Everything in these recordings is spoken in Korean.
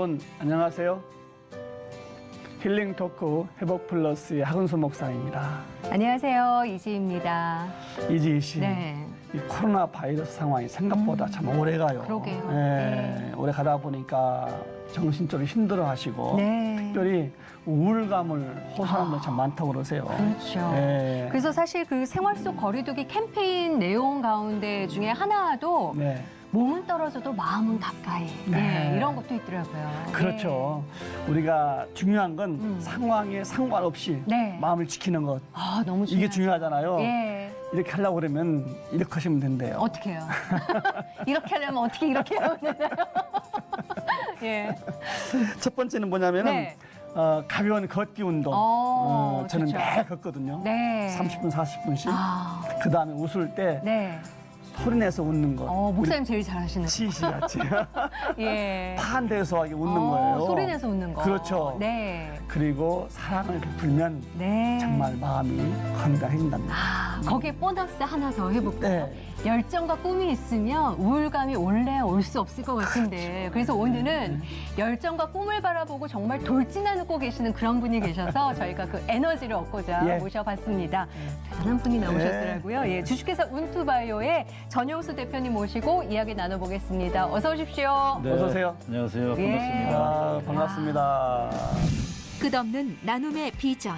여러분 안녕하세요. 힐링 토크 회복 플러스의 하근수 목사입니다. 안녕하세요. 이지입니다. 이지희 씨, 네. 이 코로나 바이러스 상황이 생각보다 참 오래 가요. 그러게요. 예, 네. 오래 가다 보니까 정신적으로 힘들어하시고 네. 특별히 우울감을 호소하는 분들 참 많다고 그러세요. 그렇죠. 예. 그래서 사실 그 생활 속 거리두기 캠페인 내용 가운데 중에 하나도 네. 몸은 떨어져도 마음은 가까이. 네. 네. 이런 것도 있더라고요. 그렇죠. 우리가 중요한 건 음. 상황에 상관없이 네. 마음을 지키는 것. 아, 너무 이게 중요하죠. 중요하잖아요. 예. 이렇게 하려고 그러면 이렇게 하시면 된대요. 어떻게 해요? 이렇게 하려면 어떻게 이렇게 하면 되나요? 예. 첫 번째는 뭐냐면은 네. 가벼운 걷기 운동. 저는 좋죠. 매일 걷거든요. 네. 30분, 40분씩. 아, 그 다음에 웃을 때 네. 소리 내서 웃는 것. 목사님 제일 잘하시는. 치시같이 예. 파한대소하게 웃는 거예요. 소리 내서 웃는 거. 그렇죠. 네. 그리고 사랑을 베풀면 네. 정말 마음이 건강해진답니다. 거기에 보너스 하나 더 해볼까요? 네. 열정과 꿈이 있으면 우울감이 원래 올 수 없을 것 같은데 그래서 오늘은 열정과 꿈을 바라보고 정말 돌진하고 계시는 그런 분이 계셔서 저희가 그 에너지를 얻고자 예. 모셔봤습니다. 대단한 분이 나오셨더라고요. 예, 주식회사 운투바이오의 전용수 대표님 모시고 이야기 나눠보겠습니다. 어서 오십시오. 네. 어서 오세요. 안녕하세요. 예. 반갑습니다. 반갑습니다. 끝없는 나눔의 비전,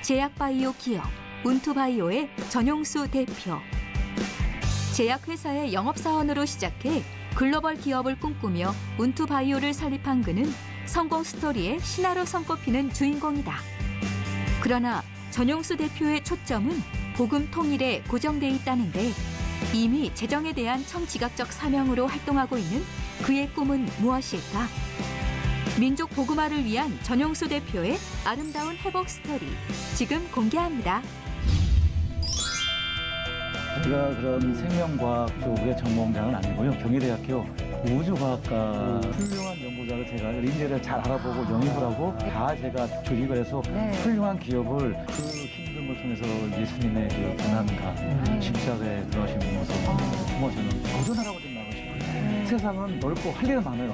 제약바이오 기업, 운투바이오의 전용수 대표. 제약회사의 영업사원으로 시작해 글로벌 기업을 꿈꾸며 운투바이오를 설립한 그는 성공 스토리의 신화로 손꼽히는 주인공이다. 그러나 전용수 대표의 초점은 복음 통일에 고정돼 있다는데 이미 재정에 대한 청지각적 사명으로 활동하고 있는 그의 꿈은 무엇일까? 민족 복음화를 위한 전용수 대표의 아름다운 회복 스토리 지금 공개합니다. 제가 그런 생명과학 쪽의 전공자는 아니고요. 경희대학교 우주과학과 훌륭한 연구자를 제가 인재를 잘 알아보고 영입을 하고 다 제가 조직을 해서 네. 훌륭한 기업을 그 힘듦을 통해서 예수님의 그 고난과 십자가에 들어가신 분으로서 부모님은 도전하라고 좀 나가고 싶어요. 세상은 넓고 할 일은 많아요.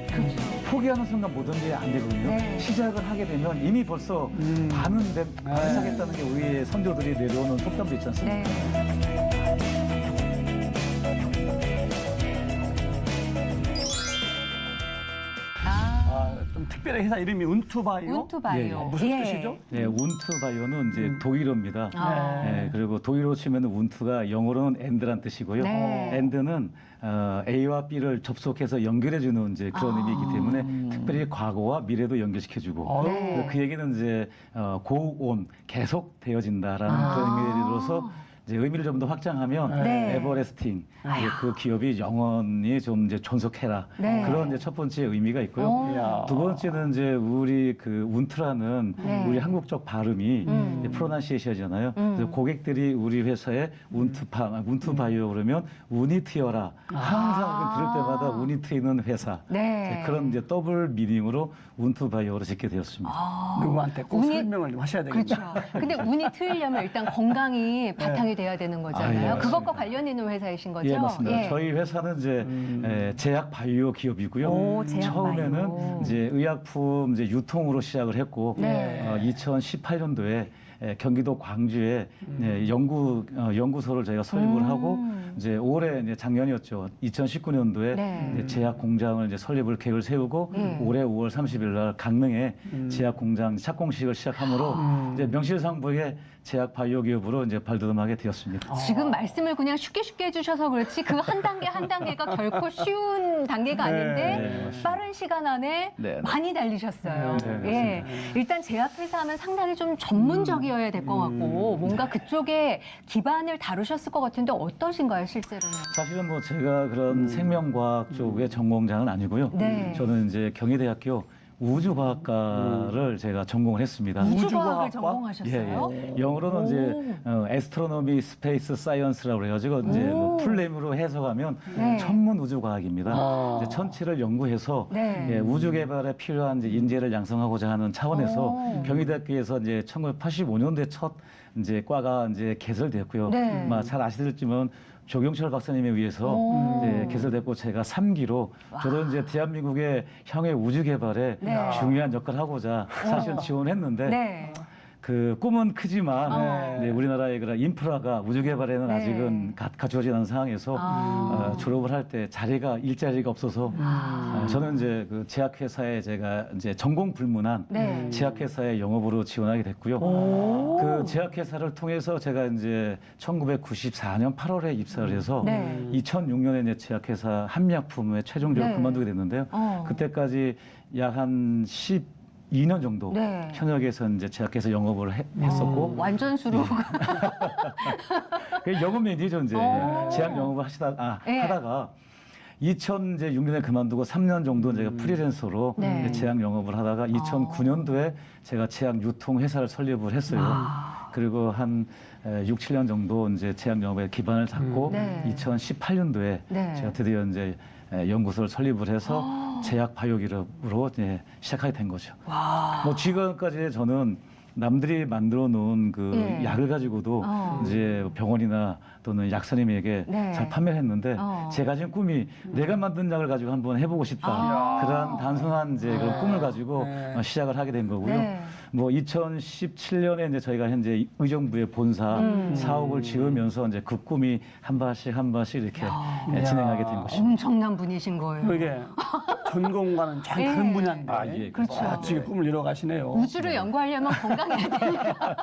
포기하는 순간 모든 게 안 되거든요. 네. 시작을 하게 되면 이미 벌써 반은 시작했다는 게 우리의 선조들이 내려오는 속담도 있지 않습니까? 네. 좀 특별한 회사 이름이 운투바이오. 운투바이오. 무슨 예. 뜻이죠? 네, 운투바이오는 이제 독일어입니다. 아. 네, 그리고 독일어로 치면 운투가 영어로는 엔드란 뜻이고요. 네. 엔드는 A와 B를 접속해서 연결해주는 이제 그런 의미이기 때문에 특별히 과거와 미래도 연결시켜주고 네. 그 얘기는 이제 go on 계속 되어진다라는 그런 의미로서 이제 의미를 좀 더 확장하면 네. 에버레스팅 그 기업이 영원히 좀 이제 존속해라 네. 그런 이제 첫 번째 의미가 있고요. 오. 이야. 두 번째는 이제 우리 그 운트라는 네. 우리 한국적 발음이 이제 프로나시에이션이잖아요. 그래서 고객들이 우리 회사에 운투바이오 그러면 운이 트여라. 항상 들을 때마다 운이 트이는 회사. 네. 그런 이제 더블 미닝으로 운투바이오를 짓게 되었습니다. 누구한테 꼭 운이- 설명을 좀 하셔야 되겠죠. 그렇죠. 근데 운이 트이려면 일단 건강이 바탕이 돼야 되는 거잖아요. 아, 예, 맞습니다. 그것과 관련 있는 회사이신 거죠? 예, 맞습니다. 예. 저희 회사는 이제 제약 바이오 기업이고요. 오, 제약 처음에는 바이오. 이제 의약품 이제 유통으로 시작을 했고 네. 2018년도에 경기도 광주에 연구소를 저희가 설립을 하고 이제 올해 이제 작년이었죠. 2019년도에 네. 제약 공장을 이제 설립을 계획을 세우고 올해 5월 30일 날 강릉에 제약 공장 착공식을 시작함으로 이제 명실상부의 제약 바이오 기업으로 이제 발돋움하게 되었습니다. 지금 말씀을 그냥 쉽게 해주셔서 그렇지 그 한 단계 한 단계가 결코 쉬운 단계가 아닌데 빠른 시간 안에 네, 네. 많이 달리셨어요. 네, 예. 일단 제약회사 하면 상당히 좀 전문적이어야 될 것 같고 뭔가 그쪽에 기반을 다루셨을 것 같은데 어떠신가요 실제로는? 사실은 뭐 제가 그런 생명과학 쪽의 전공자는 아니고요. 네. 저는 이제 경희대학교 우주과학과를 제가 전공을 했습니다. 우주과학을 우주과학과? 전공하셨어요? 영어로는 이제 에스트로노미 스페이스 사이언스라고 그래가지고 이제 뭐 풀네임으로 해석하면 네. 천문 우주과학입니다. 이제 천체를 연구해서 네. 예, 우주 개발에 필요한 이제 인재를 양성하고자 하는 차원에서 경희대학교에서 이제 1985년도에 첫 이제 과가 이제 개설되었고요. 네. 아마 잘 아시겠지만 조경철 박사님에 의해서 개설됐고 제가 3기로 저도 이제 대한민국의 향후 우주 개발에 네. 중요한 역할을 하고자 사실은 지원했는데 네. 그 꿈은 크지만 네, 우리나라의 그런 인프라가 우주 개발에는 네. 아직은 갖춰지지 않은 상황에서 졸업을 할 때 일자리가 없어서 저는 이제 그 제약회사에 제가 이제 전공 불문한 네. 제약회사의 영업으로 지원하게 됐고요. 그 제약회사를 통해서 제가 이제 1994년 8월에 입사를 해서 네. 2006년에 이제 제약회사 한미약품에 최종적으로 네. 그만두게 됐는데요. 그때까지 약 한 12년 정도 네. 현역에서 이제 제약회사 영업을 했었고 완전 수로. 그 영업 매니저 이제 오. 제약 영업을 네. 하다가 2006년에 그만두고 3년 정도 제가 프리랜서로 네. 이제 제약 영업을 하다가 2009년도에 제가 제약 유통 회사를 설립을 했어요. 그리고 한 6, 7년 정도 이제 제약 영업에 기반을 잡고 네. 2018년도에 네. 제가 드디어 이제 연구소를 설립을 해서 제약 바이오 기업으로 이제 시작하게 된 거죠. 뭐 지금까지 저는 남들이 만들어 놓은 그 예. 약을 가지고도 이제 병원이나 또는 약사님에게 네. 잘 판매를 했는데 제 가진 꿈이 내가 만든 약을 가지고 한번 해보고 싶다. 그런 단순한 이제 그런 꿈을 가지고 시작을 하게 된 거고요. 네. 뭐 2017년에 이제 저희가 현재 의정부의 본사 사옥을 지으면서 이제 그 꿈이 한 발씩 이렇게 진행하게 된 것입니다. 엄청난 분이신 거예요. 이게 전공과는 전 예. 다른 분야인데 아, 예, 그렇죠. 멋지게 꿈을 이뤄가시네요. 우주를 연구하려면 건강해야 되니까.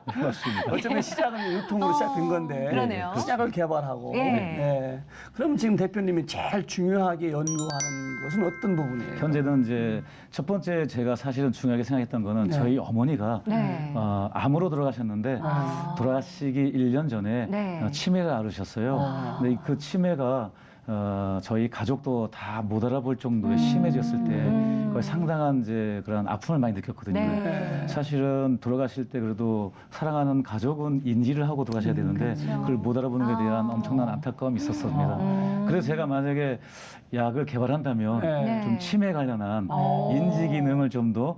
맞습니다. 어쩌면 시작은 유통으로 시작된 건데 그러네요. 시작을 개발하고 예. 네. 그럼 지금 대표님이 제일 중요하게 연구하는 것은 어떤 부분이에요? 현재는 이제 첫 번째 제가 사실은 중요하게 생각했던 거는 저희 어머니가 네. 암으로 돌아가셨는데 돌아가시기 1년 전에 네. 치매를 앓으셨어요. 근데 그 치매가 저희 가족도 다 못 알아볼 정도의 심해졌을 때 거의 상당한 이제 그런 아픔을 많이 느꼈거든요. 네. 사실은 돌아가실 때 그래도 사랑하는 가족은 인지를 하고 돌아가셔야 되는데 그걸 못 알아보는 데 대한 엄청난 안타까움이 있었습니다. 그래서 제가 만약에 약을 개발한다면 네. 좀 치매 관련한 인지 기능을 좀 더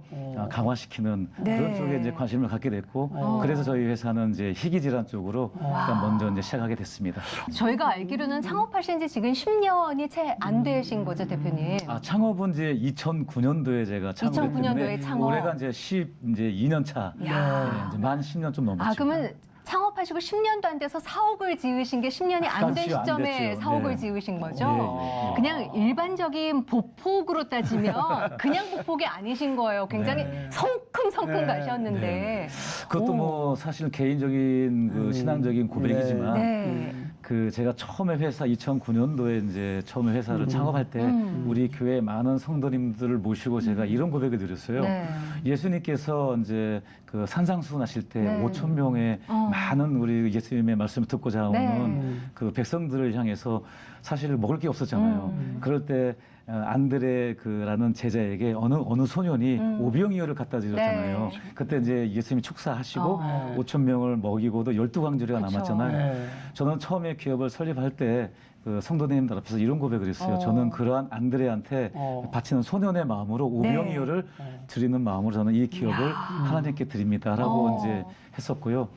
강화시키는 네. 그런 쪽에 이제 관심을 갖게 됐고 그래서 저희 회사는 이제 희귀 질환 쪽으로 일단 먼저 이제 시작하게 됐습니다. 저희가 알기로는 창업하신 지 지금 10년이 채 안 되신 거죠, 대표님? 창업은 이제 2009년도에 제가 창업을 2009 년도에 했는데 창업. 올해가 이제 2년 차, 야. 이제 만 10년 좀 넘었죠. 그러면 창업하시고 10년도 안 돼서 사옥을 지으신 게 10년이 안 된 그렇죠, 안 시점에 됐죠. 사옥을 네. 지으신 거죠? 네. 그냥 일반적인 보폭으로 따지면 그냥 보폭이 아니신 거예요. 굉장히 성큼성큼 가셨는데. 그것도 뭐 사실 개인적인 그 신앙적인 고백이지만 네. 그 제가 처음에 회사 2009년도에 이제 처음에 회사를 창업할 때 우리 교회 많은 성도님들을 모시고 제가 이런 고백을 드렸어요. 네. 예수님께서 이제 그 산상수훈하실 때 네. 5천 명의 많은 우리 예수님의 말씀을 듣고자 오는 네. 그 백성들을 향해서 사실 먹을 게 없었잖아요. 그럴 때 안드레라는 제자에게 어느 소년이 오병이어를 갖다 드렸잖아요. 네. 그때 이제 예수님이 축사하시고 5천 명을 먹이고도 12광주리가 그쵸. 남았잖아요. 네. 저는 처음에 기업을 설립할 때 그 성도님들 앞에서 이런 고백을 했어요. 저는 그러한 안드레한테 바치는 소년의 마음으로 오병이어를 드리는 마음으로 저는 이 기업을 하나님께 드립니다라고 이제 했었고요.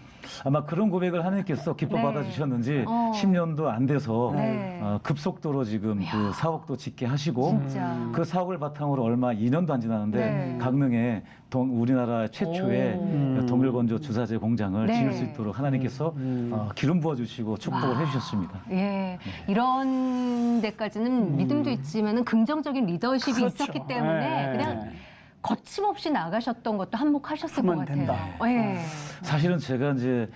아마 그런 고백을 하나님께서 기뻐 네. 받아주셨는지 10년도 안 돼서 네. 급속도로 지금 그 사옥도 짓게 하시고 진짜. 그 사옥을 바탕으로 얼마 2년도 안 지났는데 네. 강릉에 우리나라 최초의 동일건조 주사제 공장을 네. 지을 수 있도록 하나님께서 기름 부어주시고 축복을 해주셨습니다. 예, 이런 데까지는 믿음도 있지만은 긍정적인 리더십이 그렇죠. 있었기 때문에 예. 그냥 거침없이 나가셨던 것도 한몫하셨을 것 하면 같아요. 된다. 예. 사실은 제가 이제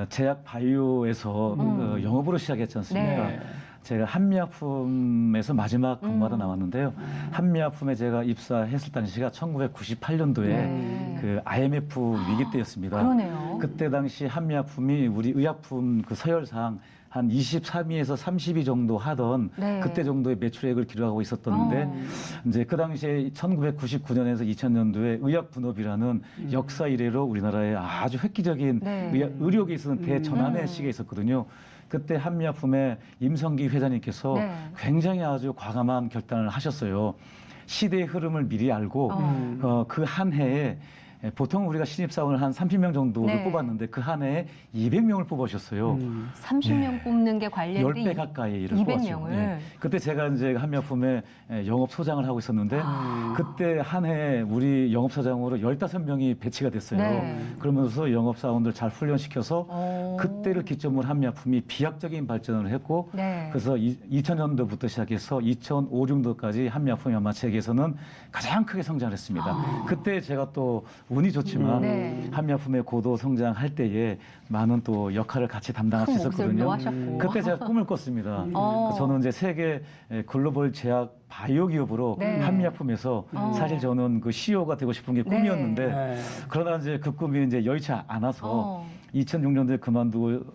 제약 바이오에서 영업으로 시작했지 않습니까? 네. 제가 한미약품에서 마지막 근무하다 나왔는데요. 한미약품에 제가 입사했을 당시가 1998년도에 네. 그 IMF 위기 때였습니다. 그러네요. 그때 당시 한미약품이 우리 의약품 그 서열상 한 23위에서 30위 정도 하던 네. 그때 정도의 매출액을 기록하고 있었던데 이제 그 당시에 1999년에서 2000년도에 의약분업이라는 역사 이래로 우리나라에 아주 획기적인 네. 의료계에 있어서는 대전환의 시기가 있었거든요. 그때 한미약품의 임성기 회장님께서 네. 굉장히 아주 과감한 결단을 하셨어요. 시대의 흐름을 미리 알고 그 한 해에 보통 우리가 신입사원을 한 30명 정도를 네. 뽑았는데 그 한 해에 200명을 뽑으셨어요. 30명 뽑는 게 관련된 10배 가까이를 200명을. 뽑았죠. 그때 제가 이제 한미약품에 영업소장을 하고 있었는데 그때 한 해 우리 영업사장으로 15명이 배치가 됐어요. 네. 그러면서 영업사원들 잘 훈련시켜서 어. 그때를 기점으로 한미약품이 비약적인 발전을 했고 네. 그래서 2000년도부터 시작해서 2005, 6년도까지 한미약품 연마체계에서는 가장 크게 성장했습니다. 그때 제가 또 운이 좋지만 네. 한미약품의 고도 성장할 때에 많은 또 역할을 같이 담당할 수 큰 목소리도 있었거든요. 하셨고. 그때 제가 꿈을 꿨습니다. 어. 저는 이제 세계 글로벌 제약 바이오 기업으로 네. 한미약품에서 사실 저는 그 CEO가 되고 싶은 게 꿈이었는데 네. 그러나 이제 그 꿈이 이제 여의치 않아서 어. 2006년도에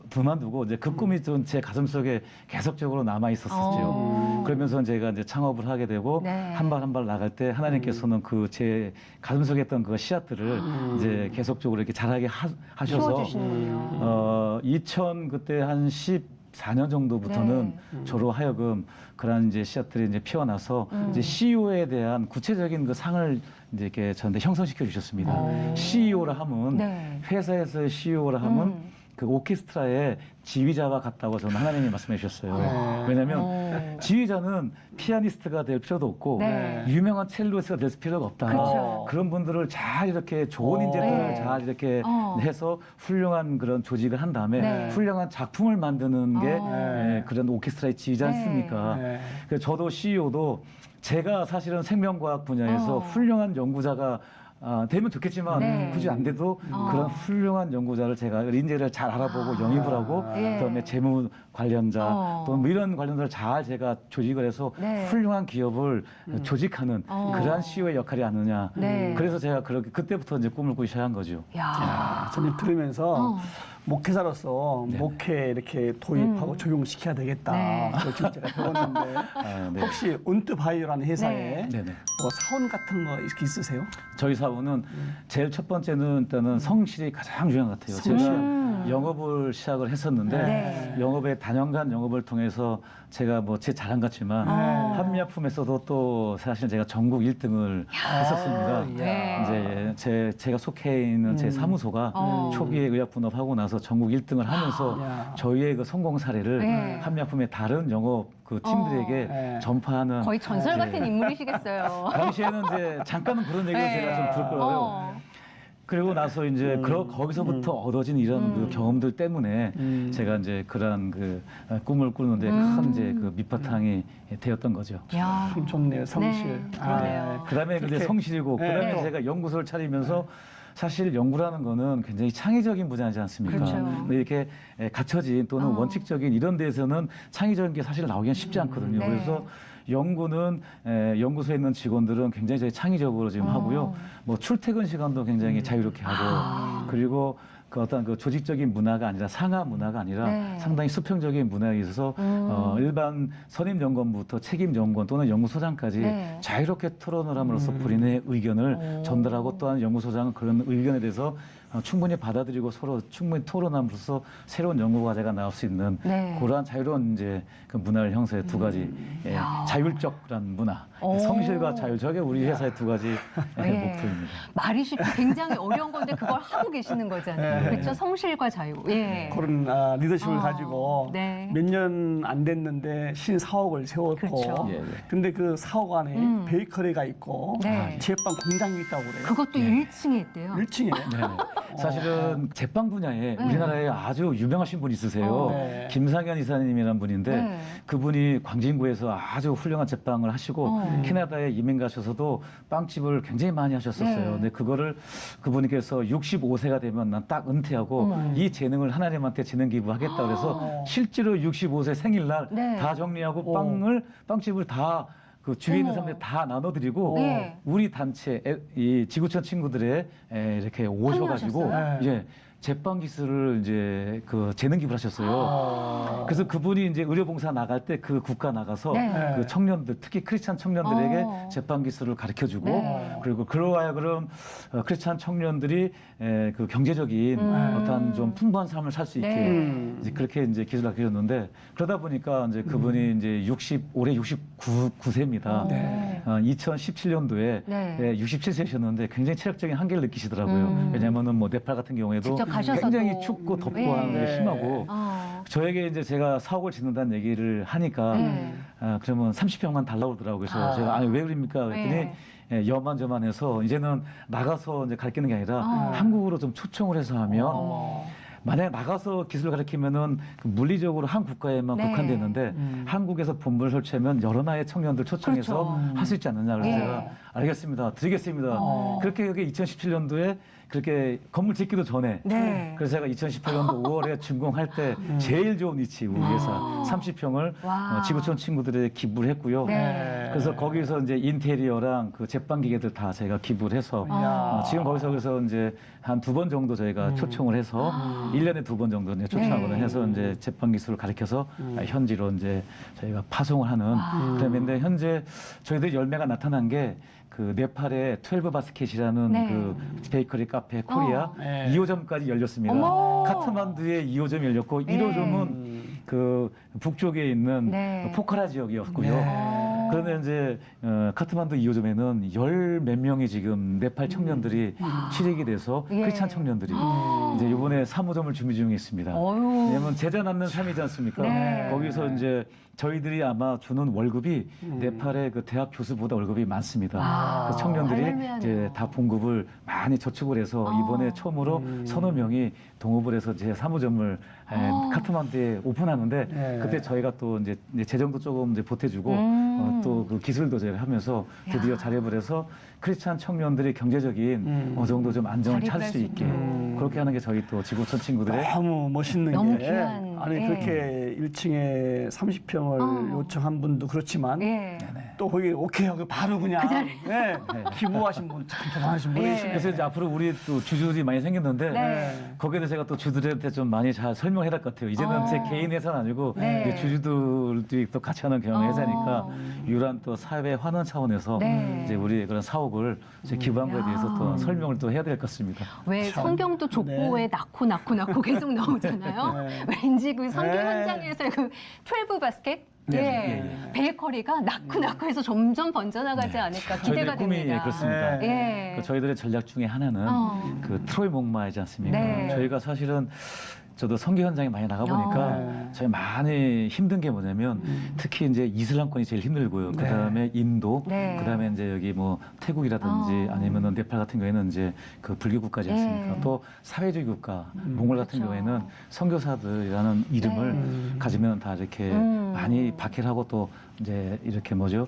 그만두고 이제 그 꿈이 좀 제 가슴속에 계속적으로 남아 있었었죠. 어. 그러면서 제가 이제 창업을 하게 되고 네. 한 발 한 발 나갈 때 하나님께서는 그 제 가슴속에 있던 그 씨앗들을 이제 계속적으로 이렇게 자라게 하셔서 키워주시는군요. 2000 그때 한 14년 정도부터는 저로 하여금 그런 이제 씨앗들이 이제 피어나서 이제 CEO에 대한 구체적인 그 상을 이제 이렇게 저한테 형성시켜 주셨습니다. CEO라 하면 네. 회사에서의 CEO라 하면 그 오케스트라의 지휘자와 같다고 저는 하나님이 말씀해 주셨어요. 왜냐하면 지휘자는 피아니스트가 될 필요도 없고 네. 유명한 첼로이스트가 될 필요가 없다. 그렇죠. 그런 분들을 잘 이렇게 좋은 인재들을 네. 잘 이렇게 어. 해서 훌륭한 그런 조직을 한 다음에 네. 훌륭한 작품을 만드는 게 어. 그런 오케스트라의 지휘지 않습니까? 네. 그래서 저도 CEO도 제가 사실은 생명과학 분야에서 어. 훌륭한 연구자가 되면 좋겠지만 네. 굳이 안 돼도 그런 훌륭한 연구자를 제가 인재를 잘 알아보고 영입을 하고 예. 그다음에 재무 관련자 또는 뭐 이런 관련자를 잘 제가 조직을 해서 네. 훌륭한 기업을 조직하는 그러한 CEO의 역할이 아니냐. 네. 그래서 제가 그렇게 그때부터 이제 꿈을 꾸기 시작한 거죠. 야. 저는 들으면서 목회자로서 네. 음. 목회 이렇게 도입하고 적용시켜야 되겠다. 네. 그걸 지금 제가 배웠는데 네. 혹시 운트바이오라는 회사에 네. 네네. 뭐 사원 같은 거 이렇게 있으세요? 저희 사원은 제일 첫 번째는 일단은 성실이 가장 중요한 것 같아요. 제가 영업을 시작을 했었는데 네. 영업의 단연간 영업을 통해서 제가 뭐 제 자랑 같지만 한미약품에서도 또 사실 제가 전국 1등을 했었습니다. 네. 이제 제가 속해 있는 제 사무소가 초기에 의약 분업하고 나서 전국 1등을 하면서 야. 저희의 그 성공 사례를 네. 한미약품의 다른 영업 그 팀들에게 네. 전파하는 거의 전설 이제 같은 인물이시겠어요. 당시에는 이제 잠깐은 그런 얘기를 네. 제가 좀 들었거든요. 어. 그리고 나서 이제 거기서부터 얻어진 이런 그 경험들 때문에 제가 이제 그러한 그 꿈을 꾸는데 큰 이제 그 밑바탕이 되었던 거죠. 야. 참 좋네요. 성실. 네, 그러네요. 그다음에 이제 그렇게. 성실이고 네. 그다음에 제가 연구소를 차리면서 사실 연구라는 거는 굉장히 창의적인 분야지 않습니까? 그렇죠. 근데 이렇게 갖춰진 또는 원칙적인 이런 데에서는 창의적인 게 사실 나오기는 쉽지 않거든요. 네. 그래서 연구는 연구소에 있는 직원들은 굉장히 저희 창의적으로 지금 하고요. 뭐 출퇴근 시간도 굉장히 자유롭게 하고 그리고 그 어떤 그 조직적인 문화가 아니라 상하 문화가 아니라 네. 상당히 수평적인 문화에 있어서 일반 선임 연구원부터 책임 연구원 또는 연구소장까지 네. 자유롭게 토론을 함으로써 본인의 의견을 전달하고 또한 연구소장은 그런 의견에 대해서 충분히 받아들이고 서로 충분히 토론함으로써 새로운 연구 과제가 나올 수 있는 네. 그러한 자유로운 이제 그 문화를 형성해 두 가지 자율적이란 문화, 오. 성실과 자율 저게 우리 회사의 두 가지 네. 목표입니다. 말이 쉽고 굉장히 어려운 건데 그걸 하고 계시는 거잖아요. 그렇죠? 성실과 자유. 예. 그런 리더십을 가지고 네. 몇 년 안 됐는데 신사옥을 세웠고 그렇죠. 예, 예. 근데 그 사옥 안에 베이커리가 있고 네. 제빵 공장이 있다고 그래요. 그것도 1층에 있대요. 1층에. 네. 사실은 제빵 분야에 우리나라에 아주 유명하신 분이 있으세요. 네. 김상현 이사님이라는 분인데 네. 그분이 광진구에서 아주 훌륭한 제빵을 하시고 캐나다에 이민 가셔서도 빵집을 굉장히 많이 하셨었어요. 네. 근데 그거를 그분께서 65세가 되면 난 딱 은퇴하고 이 재능을 하나님한테 재능 기부하겠다 그래서 실제로 65세 생일날 네. 다 정리하고 빵집을 다 그 주위에 있는 사람들 다 나눠드리고 네. 우리 단체 이 지구촌 친구들의 이렇게 오셔가지고 참여하셨어요? 예 제빵 기술을 이제 그 재능 기부를 하셨어요. 그래서 그분이 이제 의료봉사 나갈 때 그 국가 나가서 네. 그 청년들, 특히 크리스찬 청년들에게 제빵 기술을 가르쳐주고 그리고 그러하여금 크리스찬 청년들이 그 경제적인 어떤 좀 풍부한 삶을 살 수 있게 네. 이제 그렇게 이제 기술을 가르쳐줬는데 그러다 보니까 이제 그분이 이제 올해 69세입니다. 네. 2017년도에 네. 67세셨는데 굉장히 체력적인 한계를 느끼시더라고요. 왜냐하면은 뭐 네팔 같은 경우에도 직접 가셔서도. 굉장히 춥고 덥고 네. 하는 게 네. 심하고 저에게 이제 제가 사옥을 짓는다는 얘기를 하니까 그러면 30평만 달라고 그러더라고요. 그래서 제가 아니 왜 그럽니까 그랬더니 네. 여만저만 해서 이제는 나가서 이제 가르치는 게 아니라 한국으로 좀 초청을 해서 하면 만약에 나가서 기술을 가르치면은 그 물리적으로 한 국가에만 네. 국한되는데 한국에서 본부를 설치하면 여러 나라의 청년들 초청해서 그렇죠. 할 수 있지 않느냐 그래서 예. 제가 알겠습니다. 드리겠습니다. 그렇게 여기 2017년도에 그렇게 건물 짓기도 전에 네. 그래서 제가 2018년도 5월에 준공할 때 제일 좋은 위치 우리 회사 30평을 와. 지구촌 친구들에게 기부를 했고요. 네. 그래서 거기서 이제 인테리어랑 그 제빵 기계들 다 제가 기부를 해서 지금 거기서 그래서 이제 한 2번 정도 저희가 초청을 해서 1년에 2번 정도 이제 초청하거든요. 네. 해서 이제 제빵 기술을 가르쳐서 현지로 이제 저희가 파송을 하는 그런데 현재 저희들 열매가 나타난 게 그 네팔의 12 바스켓이라는 네. 그 베이커리 카페 코리아 네. 2호점까지 열렸습니다. 어머. 카트만두에 2호점이 열렸고 네. 1호점은 그 북쪽에 있는 네. 포카라 지역이었고요. 그런데 이제 카트만두 2호점에는 열 몇 명이 지금 네팔 청년들이 취직이 돼서 예. 크리스찬 청년들이 이제 이번에 3호점을 준비 중에 있습니다. 어휴. 왜냐면 제자 낳는 삶이지 않습니까? 네. 거기서 이제 저희들이 아마 주는 월급이 네팔의 그 대학 교수보다 월급이 많습니다. 그 청년들이 할렐루야네요. 이제 다 봉급을 많이 저축을 해서 이번에 처음으로 서너 명이 동업을 해서 제 사무점을 카트만두에 오픈하는데 네. 그때 저희가 또 이제 재정도 조금 이제 보태주고 또 그 기술도 저희가 하면서 드디어 자립을 해서 크리스찬 청년들이 경제적인 어느 정도 좀 안정을 자립을 찾을 할 수 수 있게 있는. 그렇게 하는 게 저희 또 지구촌 친구들의 너무 멋있는 너무 게 귀한, 아니 예. 그렇게 1층에 30평을 요청한 분도 그렇지만 예. 또 거기 오케이 하고 바로 그냥 예, 기부하신 분 참 대단하신 분이시네. 그래서 이제 앞으로 우리 또 주주들이 많이 생겼는데 네. 거기에 대해서 제가 또 주주들한테 좀 많이 잘 설명해야 될 것 같아요. 이제는 제 개인 회사는 아니고 네. 이제 주주들이 또 같이 하는 경영 회사니까 유란 또 사회 환원 차원에서 네. 이제 우리 그런 사옥을 이제 기부한 거에 대해서 또 설명을 또 해야 될 것 같습니다. 왜 성경도 족보에 낳고 계속 나오잖아요. 왠지 그 성경 네. 현장에서 그 12 바스켓 네. 베이커리가 낳고 해서 점점 번져나가지 않을까 기대가 저희들의 꿈이 됩니다. 그렇습니다. 예. 그 저희들의 전략 중에 하나는 그 트로이 목마이지 않습니까? 네. 저희가 사실은 저도 선교 현장에 많이 나가 보니까 저희 많이 힘든 게 뭐냐면 특히 이제 이슬람권이 제일 힘들고요. 그 다음에 인도, 네. 그 다음에 이제 여기 뭐 태국이라든지 아니면은 네팔 같은 경우에는 이제 그 불교 국가지 않습니까? 네. 또 사회주의 국가, 몽골 같은 그렇죠. 경우에는 선교사들이라는 이름을 가지면 다 이렇게 많이 박해를 하고 또 이제 이렇게 뭐죠?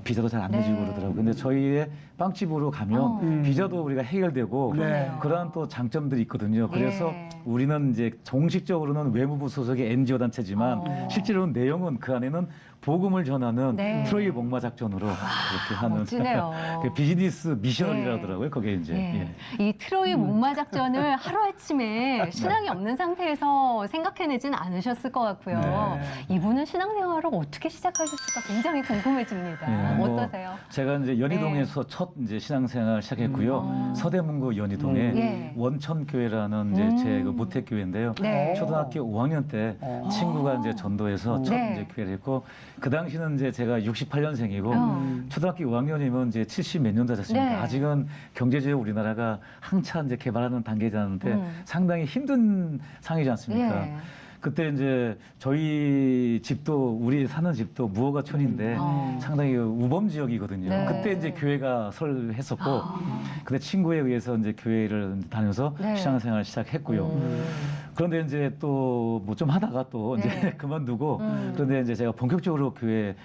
비자도 잘 안 내주고 네. 그러더라고요. 근데 저희의 빵집으로 가면 비자도 우리가 해결되고 네. 그러한 또 장점들이 있거든요. 그래서 예. 우리는 이제 정식적으로는 외무부 소속의 NGO 단체지만 실제로는 내용은 그 안에는 복음을 전하는 네. 트로이 목마 작전으로 이렇게 하는 멋지네요. 그 비즈니스 미셔널이라고 예. 하더라고요. 거기에 이제 예. 이 트로이 목마 작전을 하루아침에 신앙이 없는 상태에서 생각해내진 않으셨을 것 같고요. 이분은 신앙생활을 어떻게 시작하셨을까 굉장히 궁금해집니다. 예, 뭐 어떠세요? 제가 이제 연희동에서 첫 이제 신앙생활 시작했고요. 서대문구 연희동에 예. 원천교회라는 이제 제 그 모태교회인데요. 네. 초등학교 5학년 때 친구가 이제 전도해서 첫 네. 이제 교회를 했고 그 당시는 이제 제가 68년생이고 초등학교 5학년이면 이제 70 몇 년도 됐습니까? 네. 아직은 경제적으로 우리나라가 한참 이제 개발하는 단계지 않은데 상당히 힘든 상이지 않습니까? 예. 그때 이제 저희 집도 우리 사는 집도 무허가촌인데 상당히 우범 지역이거든요. 네. 그때 이제 교회가 설했었고 그때 친구에 의해서 이제 교회를 다녀서 네. 신앙생활을 시작했고요. 그런데 이제 또 뭐 좀 하다가 또 이제 네. 그만두고 그런데 이제 제가 본격적으로 교회에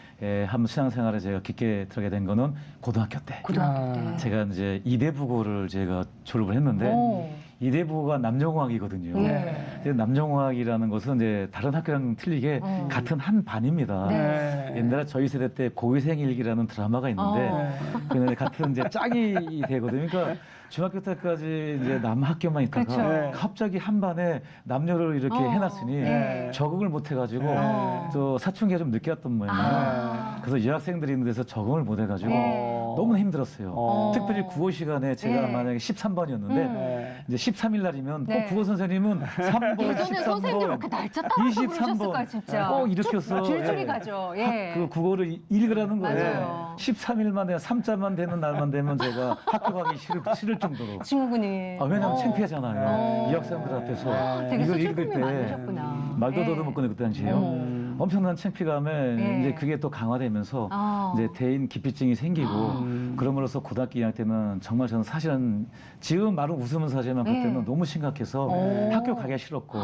한번 신앙생활에 제가 깊게 들어가게 된 거는 고등학교 때. 고등학교 때. 제가 이제 이대부고를 제가 졸업을 했는데 오. 이대부가 남녀공학이거든요. 네. 근데 남녀공학이라는 것은 이제 다른 학교랑 틀리게 같은 한 반입니다. 네. 옛날에 저희 세대 때 고위생일기라는 드라마가 있는데 그는 같은 이제 짝이 되거든요. 그러니까 중학교 때까지 이제 남 학교만 있다가 그렇죠. 네. 갑자기 한 반에 남녀를 이렇게 해놨으니 네. 적응을 못 해가지고 네. 또 사춘기가 좀 늦게 왔던 모양이에요. 그래서 여학생들이 있는 데서 적응을 못 해가지고 네. 너무 힘들었어요. 특별히 국어 시간에 제가 네. 만약에 13번이었는데 네. 이제 13일 날이면 네. 꼭 국어 선생님은 3번, 예전에 선생님들 13번, 그렇게 날짜 따로 부르셨을까요, 진짜? 꼭 일으켜서 줄줄이 예. 가죠. 예. 그 국어를 읽으라는 거예요. 맞아요. 13일 만에 3자만 되는 날만 되면 제가 학교 가기 싫을 정도로. 친구분이. 왜냐면 창피하잖아요. 어. 이 학생들 앞에서 되게 이걸 수줍음이 읽을 때 많으셨구나. 말도 예. 더듬었고 그 당시에요. 엄청난 창피감에 예. 이제 그게 또 강화되면서 이제 대인 기피증이 생기고 그럼으로써 고등학교 2학년 때는 정말 저는 사실은 지금 말은 웃으면서 하지만 그때는 예. 너무 심각해서 오. 학교 가기가 싫었고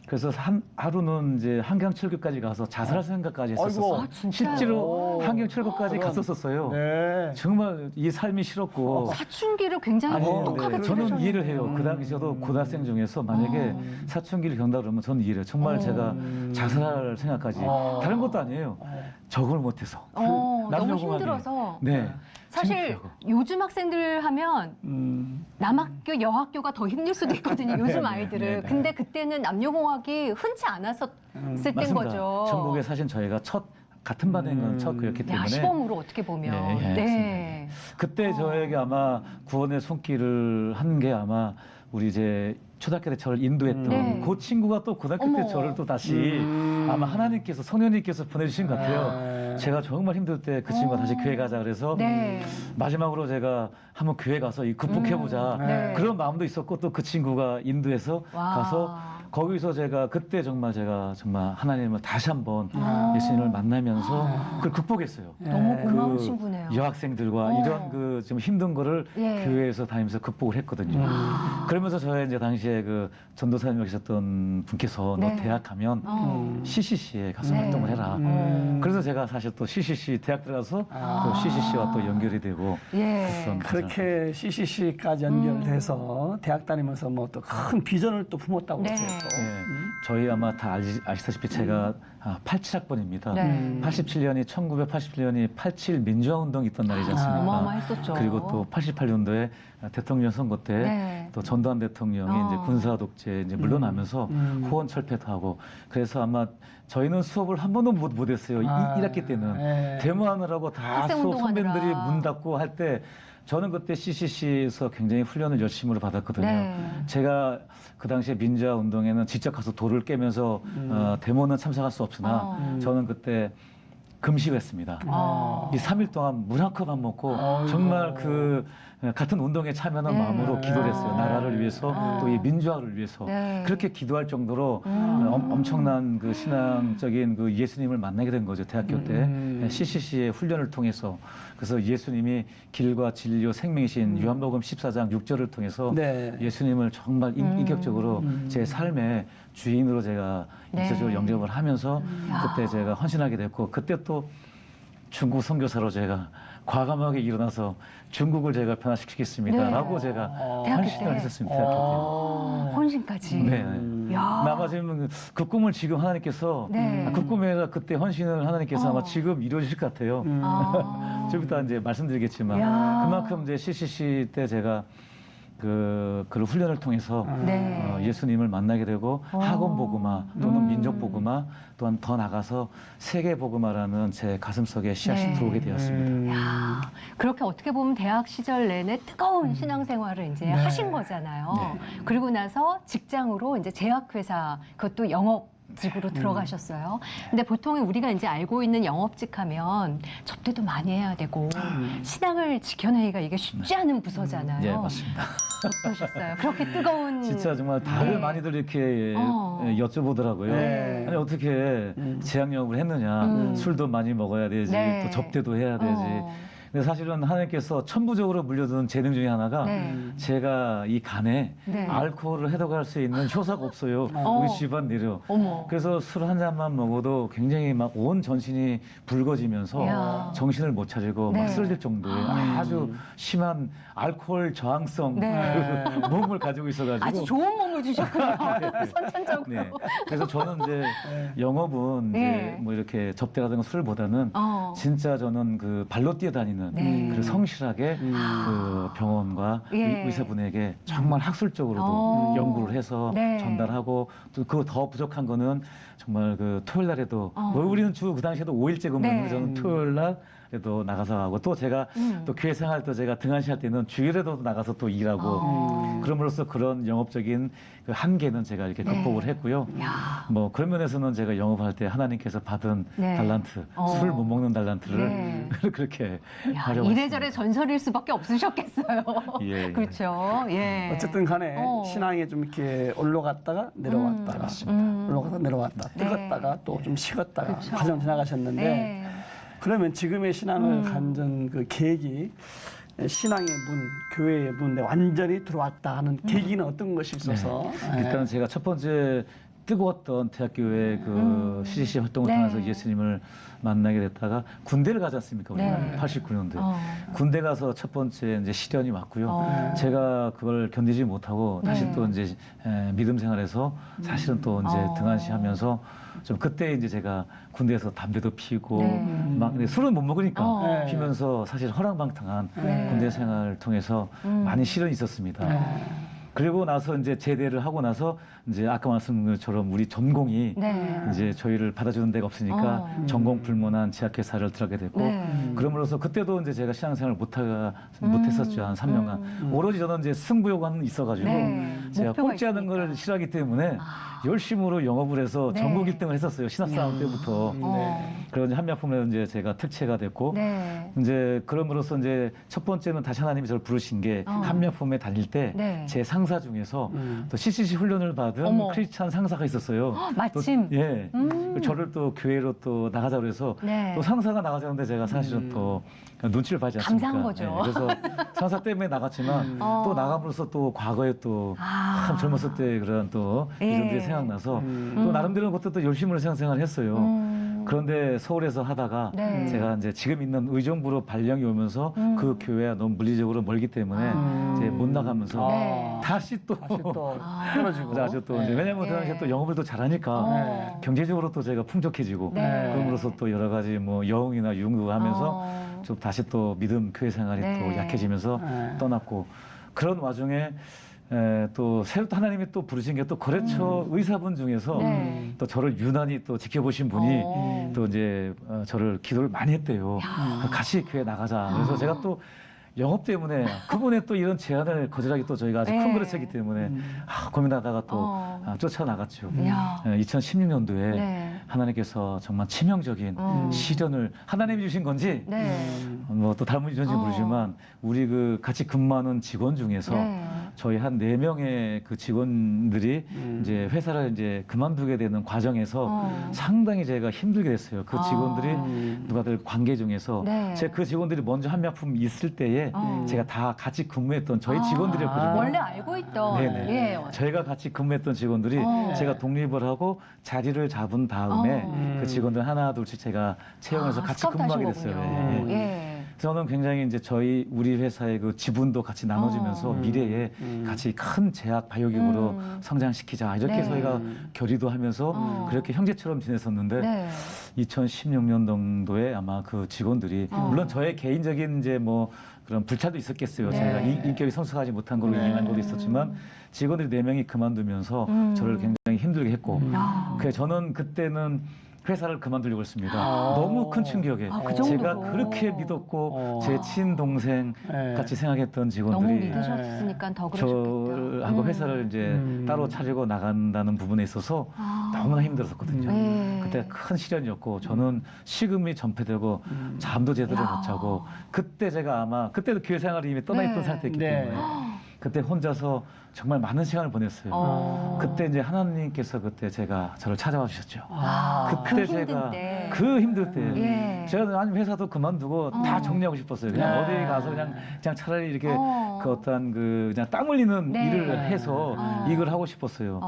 그래서 하루는 이제 한강철교까지 가서 자살할 생각까지 했었어요. 아이고. 진짜요? 실제로 한강철교까지 그럼. 갔었었어요. 네. 정말 이 삶이 싫었고 사춘기를 굉장히 아니, 똑똑하게 저는 보내셨네요. 이해를 해요. 그 당시 저도 고등학생 중에서 만약에 사춘기를 겪는다 그러면 저는 이해를 해요. 정말 제가 자살할 생각까지. 다른 것도 아니에요. 적응을 못해서. 너무 남녀공학이. 힘들어서. 네. 사실 창피하고. 요즘 학생들 하면 남학교, 여학교가 더 힘들 수도 있거든요. 요즘 아이들은. 네, 네. 근데 그때는 남녀공학이 흔치 않았을 때인 맞습니다. 거죠. 전국에 사실 저희가 같은 반에 있는 첫 그였기 야, 때문에 시범으로 어떻게 보면. 네, 네. 그때 저에게 아마 구원의 손길을 한 게 아마 우리 이제 초등학교 때 저를 인도했던 네. 그 친구가 또 고등학교 때 어머. 저를 또 다시 아마 하나님께서 성령님께서 보내주신 것 같아요. 제가 정말 힘들 때 그 친구가 다시 교회 가자 그래서 네. 마지막으로 제가 한번 교회 가서 이 극복해보자 네. 그런 마음도 있었고 또 그 친구가 인도해서 와. 가서 거기서 제가 그때 정말 하나님을 다시 한번 예수님을 만나면서 그걸 극복했어요. 너무 고마운 그 친구네요. 여학생들과 이런 그 좀 힘든 거를 예. 교회에서 다니면서 극복을 했거든요. 그러면서 저의 이제 당시에 그 전도사님 계셨던 분께서 네. 너 대학 가면 CCC에 가서 네. 활동을 해라. 그래서 제가 사실 또 CCC 대학 들어가서 또 CCC와 또 연결이 되고 예. 그랬던 그렇게 CCC까지 연결돼서 대학 다니면서 뭐 또 큰 비전을 또 품었다고 네. 했어요. 또. 예, 저희 아마 다 아시다시피 제가 87학번입니다. 네. 1987년이 87 민주화운동이 있던 날이지 않습니까? 어마어마했었죠. 그리고 또 88년도에 대통령 선거 때 네. 또 전두환 대통령이 이제 군사 독재 이제 물러나면서 호원 철폐도 하고 그래서 아마 저희는 수업을 한 번도 못 했어요. 1학기 때는 네. 데모하느라고 다 학생 수업 운동하느라. 선배들이 문 닫고 할 때 저는 그때 CCC에서 굉장히 훈련을 열심히 받았거든요. 네. 제가 그 당시에 민주화 운동에는 직접 가서 돌을 깨면서 데모는 참석할 수 없으나 저는 그때 금식을 했습니다. 이 3일 동안 물 한 컵 안 먹고 정말 그 같은 운동에 참여하는 네. 마음으로 기도를 했어요. 나라를 위해서 또 이 민주화를 위해서 네. 그렇게 기도할 정도로 엄청난 그 신앙적인 그 예수님을 만나게 된 거죠. 대학교 때 CCC의 훈련을 통해서 그래서 예수님이 길과 진리요 생명이신 요한복음 14장 6절을 통해서 네. 예수님을 정말 인격적으로 제 삶의 주인으로 제가 네. 인격적으로 영접을 하면서 그때 제가 헌신하게 됐고 그때 또 중국 선교사로 제가 과감하게 일어나서 중국을 제가 변화시키겠습니다라고 네. 제가 대학교 헌신을 때. 했었습니다. 대학교 혼신까지. 때. 네. 야. 아마 지금 그 꿈을 지금 하나님께서 네. 그 꿈에 그때 헌신을 하나님께서 아마 어. 지금 이루어질 것 같아요. 아. 좀 이따 이제 말씀드리겠지만 야. 그만큼 이제 CCC 때 제가 그 훈련을 통해서 네. 예수님을 만나게 되고 학원 복음화 또는 민족 복음화 또한 더 나가서 세계 복음화라는 제 가슴속에 씨앗이 네. 들어오게 되었습니다. 야, 그렇게 어떻게 보면 대학 시절 내내 뜨거운 신앙생활을 이제 하신 거잖아요. 그리고 나서 직장으로 이제 제약회사 그것도 영업직으로 들어가셨어요. 근데 보통 우리가 이제 알고 있는 영업직 하면 접대도 많이 해야 되고 신앙을 지켜내기가 이게 쉽지 않은 부서잖아요. 예, 맞습니다. 어떠셨어요? 그렇게 뜨거운 진짜 정말 다들 네. 많이들 이렇게 여쭤보더라고요. 네. 아니 어떻게 제약 영업을 했느냐? 술도 많이 먹어야 되지, 네. 또 접대도 해야 되지. 근데 사실은 하나님께서 천부적으로 물려준 재능 중에 하나가 네. 제가 이 간에 네. 알코올을 해독할 수 있는 효소가 없어요. 우리 집안 내려. 어머. 그래서 술 한 잔만 먹어도 굉장히 막 온 전신이 붉어지면서 이야. 정신을 못 차리고 네. 막 쓰러질 정도의 아주 심한 알코올 저항성 네. 그 몸을 가지고 있어가지고. 아주 좋은 몸을 주셨군요. 선천적으로. 네. 그래서 저는 이제 영업은 네. 이제 뭐 이렇게 접대라든가 술보다는 진짜 저는 그 발로 뛰어다니는 네. 그 성실하게 그 병원과 예. 의사분에게 정말 학술적으로도 어. 연구를 해서 네. 전달하고 또 그 더 부족한 거는 정말 그 토요일 날에도 뭐 우리는 주 그 당시에도 5일째 근무했는데 네. 저는 토요일 날에도 나가서 하고 또 제가 또 교회 생활 때 제가 등한시할 때는 주일에도 나가서 또 일하고 그럼으로써 그런 영업적인 그 한계는 제가 이렇게 네. 극복을 했고요. 야. 뭐 그런 면에서는 제가 영업할 때 하나님께서 받은 네. 달란트, 어. 술 못 먹는 달란트를 네. 그렇게 야, 활용했습니다. 이래저래 전설일 수밖에 없으셨겠어요. 예, 예. 그렇죠. 예. 어쨌든 간에 신앙이 좀 이렇게 올라갔다가 내려왔다가 올라갔다 내려왔다 네. 뜨겁다가 또 좀 식었다가 그렇죠. 과정 지나가셨는데 네. 그러면 지금의 신앙을 간전 그 계기 신앙의 문, 교회의 문에 완전히 들어왔다 하는 계기는 어떤 것이 있어서 일단 제가 첫 번째 뜨거웠던 대학교의 그 CCC 활동을 네. 통해서 예수님을 만나게 됐다가 군대를 가지 않습니까? 우리가 네. 89년도에. 어. 군대 가서 첫 번째 이제 시련이 왔고요. 제가 그걸 견디지 못하고 다시 네. 또 이제 믿음 생활에서 사실은 또 이제 등한시하면서 좀 그때 이제 제가 군대에서 담배도 피고 네. 막 근데 술은 못 먹으니까 어. 피면서 사실 허랑방탕한 네. 군대 생활을 통해서 많이 시련이 있었습니다. 그리고 나서 이제 제대를 하고 나서 이제 아까 말씀드린 것처럼 우리 전공이 네. 이제 저희를 받아주는 데가 없으니까 전공 불문한 제약회사를 들어가게 됐고 네. 그럼으로써 그때도 이제 제가 신앙생활을 못했었죠 한 3년간 오로지 저는 이제 승부욕은 있어가지고 네. 제가 목표가 꼴찌하는 걸 있으니까. 싫어하기 때문에 열심으로 영업을 해서 네. 전국 1등을 했었어요 신학사원 때부터 그런 이제 한명품에 이제 제가 특채가 됐고 네. 이제 그럼으로써 이제 첫 번째는 다시 하나님이 저를 부르신 게 한명품에 다닐 때 네. 제 상사 중에서 또 CCC 훈련을 받은 어머. 크리스찬 상사가 있었어요. 마침. 또, 예. 저를 또 교회로 또 나가자 그래서 네. 또 상사가 나가자는데 제가 사실은 또 눈치를 봐지 않습니까? 감사한 거죠. 그래서 상사 때문에 나갔지만 또 나감으로써 또 과거에 또 참 젊었을 때 그런 또 예. 이름들이 생각나서 또 나름대로 그때 또 열심히 신앙생활을 했어요. 그런데 서울에서 하다가 네. 제가 이제 지금 있는 의정부로 발령이 오면서 그 교회가 너무 물리적으로 멀기 때문에 이제 못 나가면서 네. 다시 또 다시 또 떨어지고 다시 또 이제 왜냐면 그 당시에 또 영업을 또 잘하니까 경제적으로 또 제가 풍족해지고 네. 그럼으로써 또 여러 가지 뭐 여흥이나 유흥도 하면서 좀 다시 또 믿음 교회 생활이 네. 또 약해지면서 떠났고 그런 와중에 또 새로 또 하나님이 또 부르신 게 또 거래처 의사분 중에서 네. 또 저를 유난히 또 지켜보신 분이 또 이제 저를 기도를 많이 했대요. 같이 교회 나가자. 그래서 제가 또 영업 때문에 그분의 또 이런 제안을 거절하기 또 저희가 아주 네. 큰 그릇이기 때문에 고민하다가 또 쫓아나갔죠. 이야. 2016년도에 네. 하나님께서 정말 치명적인 시련을 하나님이 주신 건지 네. 뭐 또 다른 분이 주신지 모르지만 우리 그 같이 근무하는 직원 중에서 네. 저희 한 4명의 그 직원들이 이제 회사를 이제 그만두게 되는 과정에서 상당히 제가 힘들게 됐어요. 그 직원들이 누가들 관계 중에서 네. 제 그 직원들이 먼저 한 명품 있을 때에 제가 다 같이 근무했던 저희 직원들이었거든요. 원래 알고 있던. 네네. 예. 저희가 같이 근무했던 직원들이 제가 독립을 하고 자리를 잡은 다음에 그 직원들 하나 둘씩 제가 채용해서 같이 스카우트 근무하게 하신 됐어요. 거군요. 예. 예. 저는 굉장히 이제 우리 회사의 그 지분도 같이 나눠주면서 미래에 같이 큰 제약 바이오기업으로 성장시키자 이렇게 네. 저희가 결의도 하면서 그렇게 형제처럼 지냈었는데 네. 2016년 정도에 아마 그 직원들이 물론 저의 개인적인 이제 뭐 그런 불찰도 있었겠어요. 네. 제가 인격이 성숙하지 못한 걸로 인한 것도 있었지만 직원들이 4명이 그만두면서 저를 굉장히 힘들게 했고 그래서 저는 그때는 회사를 그만두려고 했습니다. 너무 큰 충격에 그 정도로. 제가 그렇게 믿었고 제 친동생 같이 생각했던 너무 직원들이 믿으셨으니까 더 그러셨겠다. 저하고 회사를 이제 따로 차리고 나간다는 부분에 있어서 너무나 힘들었거든요. 네. 그때 큰 시련이었고 저는 식음이 전폐되고 잠도 제대로 못 자고 그때 제가 아마 그때도 교회 생활이 이미 떠나 있던 네. 상태였기 네. 때문에 그때 혼자서 정말 많은 시간을 보냈어요. 그때 이제 하나님께서 그때 저를 찾아와 주셨죠. 그때 그 힘든 제가 때. 그 힘들 때 예. 제가 아니 회사도 그만두고 다 정리하고 싶었어요. 그냥 어디 가서 그냥 차라리 이렇게 그 어떤 그냥 땀 흘리는 네. 일을 해서 이걸 하고 싶었어요.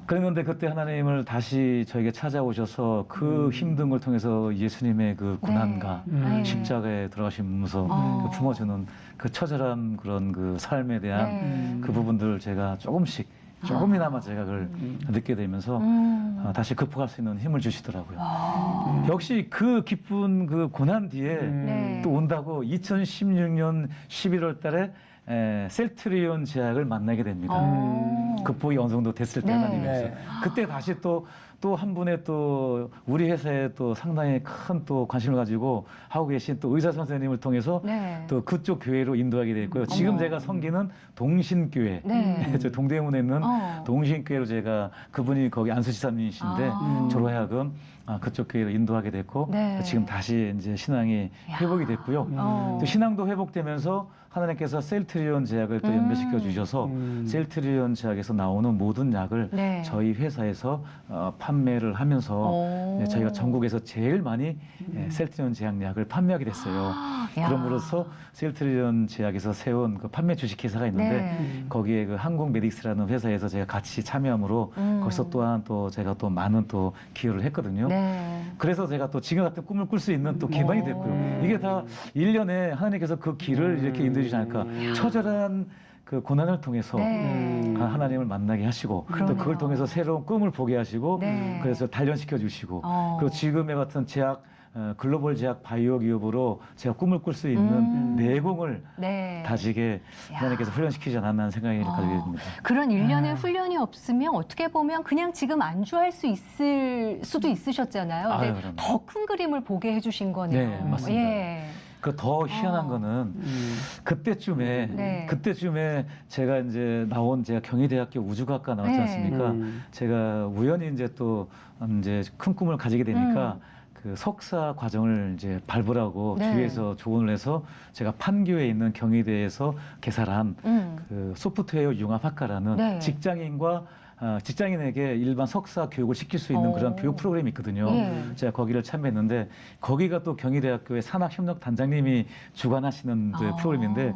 그랬는데 그때 하나님을 다시 저에게 찾아오셔서 그 힘든 걸 통해서 예수님의 그 고난과 네. 십자가에 들어가시면서 그 품어주는 그 처절한 그런 그 삶에 대한 네. 그 부분들을 제가 조금이나마 제가 그걸 느끼게 되면서 다시 극복할 수 있는 힘을 주시더라고요. 역시 그 기쁜 그 고난 뒤에 네. 또 온다고 2016년 11월 달에 셀트리온 제약을 만나게 됩니다. 극복이 어느 정도 됐을 때 네. 하나님께서 네. 그때 다시 또 한 분의 또 우리 회사에 또 상당히 큰 또 관심을 가지고 하고 계신 또 의사 선생님을 통해서 네. 또 그쪽 교회로 인도하게 됐고요. 지금 제가 섬기는 동신교회, 네. 저 동대문에 있는 어. 동신교회로 제가 그분이 거기 안수지사님이신데 저로 하여금 그쪽 교회로 인도하게 됐고 네. 지금 다시 이제 신앙이 회복이 됐고요. 또 신앙도 회복되면서 하나님께서 셀트리온 제약을 또 연결시켜 주셔서 셀트리온 제약에서 나오는 모든 약을 네. 저희 회사에서 판매를 하면서 네, 저희가 전국에서 제일 많이 셀트리온 제약약을 판매하게 됐어요. 야. 그럼으로써 셀트리온 제약에서 세운 그 판매 주식회사가 있는데 네. 거기에 그 한국메딕스라는 회사에서 제가 같이 참여함으로 거기서 또한 또 제가 또 많은 또 기여를 했거든요. 네. 그래서 제가 또 지금 같은 꿈을 꿀 수 있는 또 기반이 됐고요. 이게 다 1년에 하나님께서 그 길을 이렇게 인도해 주지 않을까. 처절한 그 고난을 통해서 네. 하나님을 만나게 하시고 또 그걸 통해서 새로운 꿈을 보게 하시고 네. 그래서 단련시켜 주시고 그리고 지금의 같은 제약 글로벌 제약 바이오 기업으로 제가 꿈을 꿀 수 있는 내공을 네. 다지게 하나님께서 훈련시키지 않았나 하는 생각이 가지게 됩니다. 그런 일련의 훈련이 없으면 어떻게 보면 그냥 지금 안주할 수 있을 수도 있으셨잖아요. 아유, 근데 그럼요. 더 큰 그림을 보게 해주신 거네요. 네, 맞습니다. 예. 그 더 희한한 거는 그때쯤에 네. 그때쯤에 제가 이제 제가 경희대학교 우주과학과 나왔지 네. 않습니까? 제가 우연히 이제 또 이제 큰 꿈을 가지게 되니까 그 석사 과정을 이제 밟으라고 네. 주위에서 조언을 해서 제가 판교에 있는 경희대에서 개설한 그 소프트웨어 융합학과라는 네. 직장인에게 일반 석사 교육을 시킬 수 있는 그런 교육 프로그램이 있거든요. 예. 제가 거기를 참여했는데 거기가 또 경희대학교의 산학협력단장님이 주관하시는 그 프로그램인데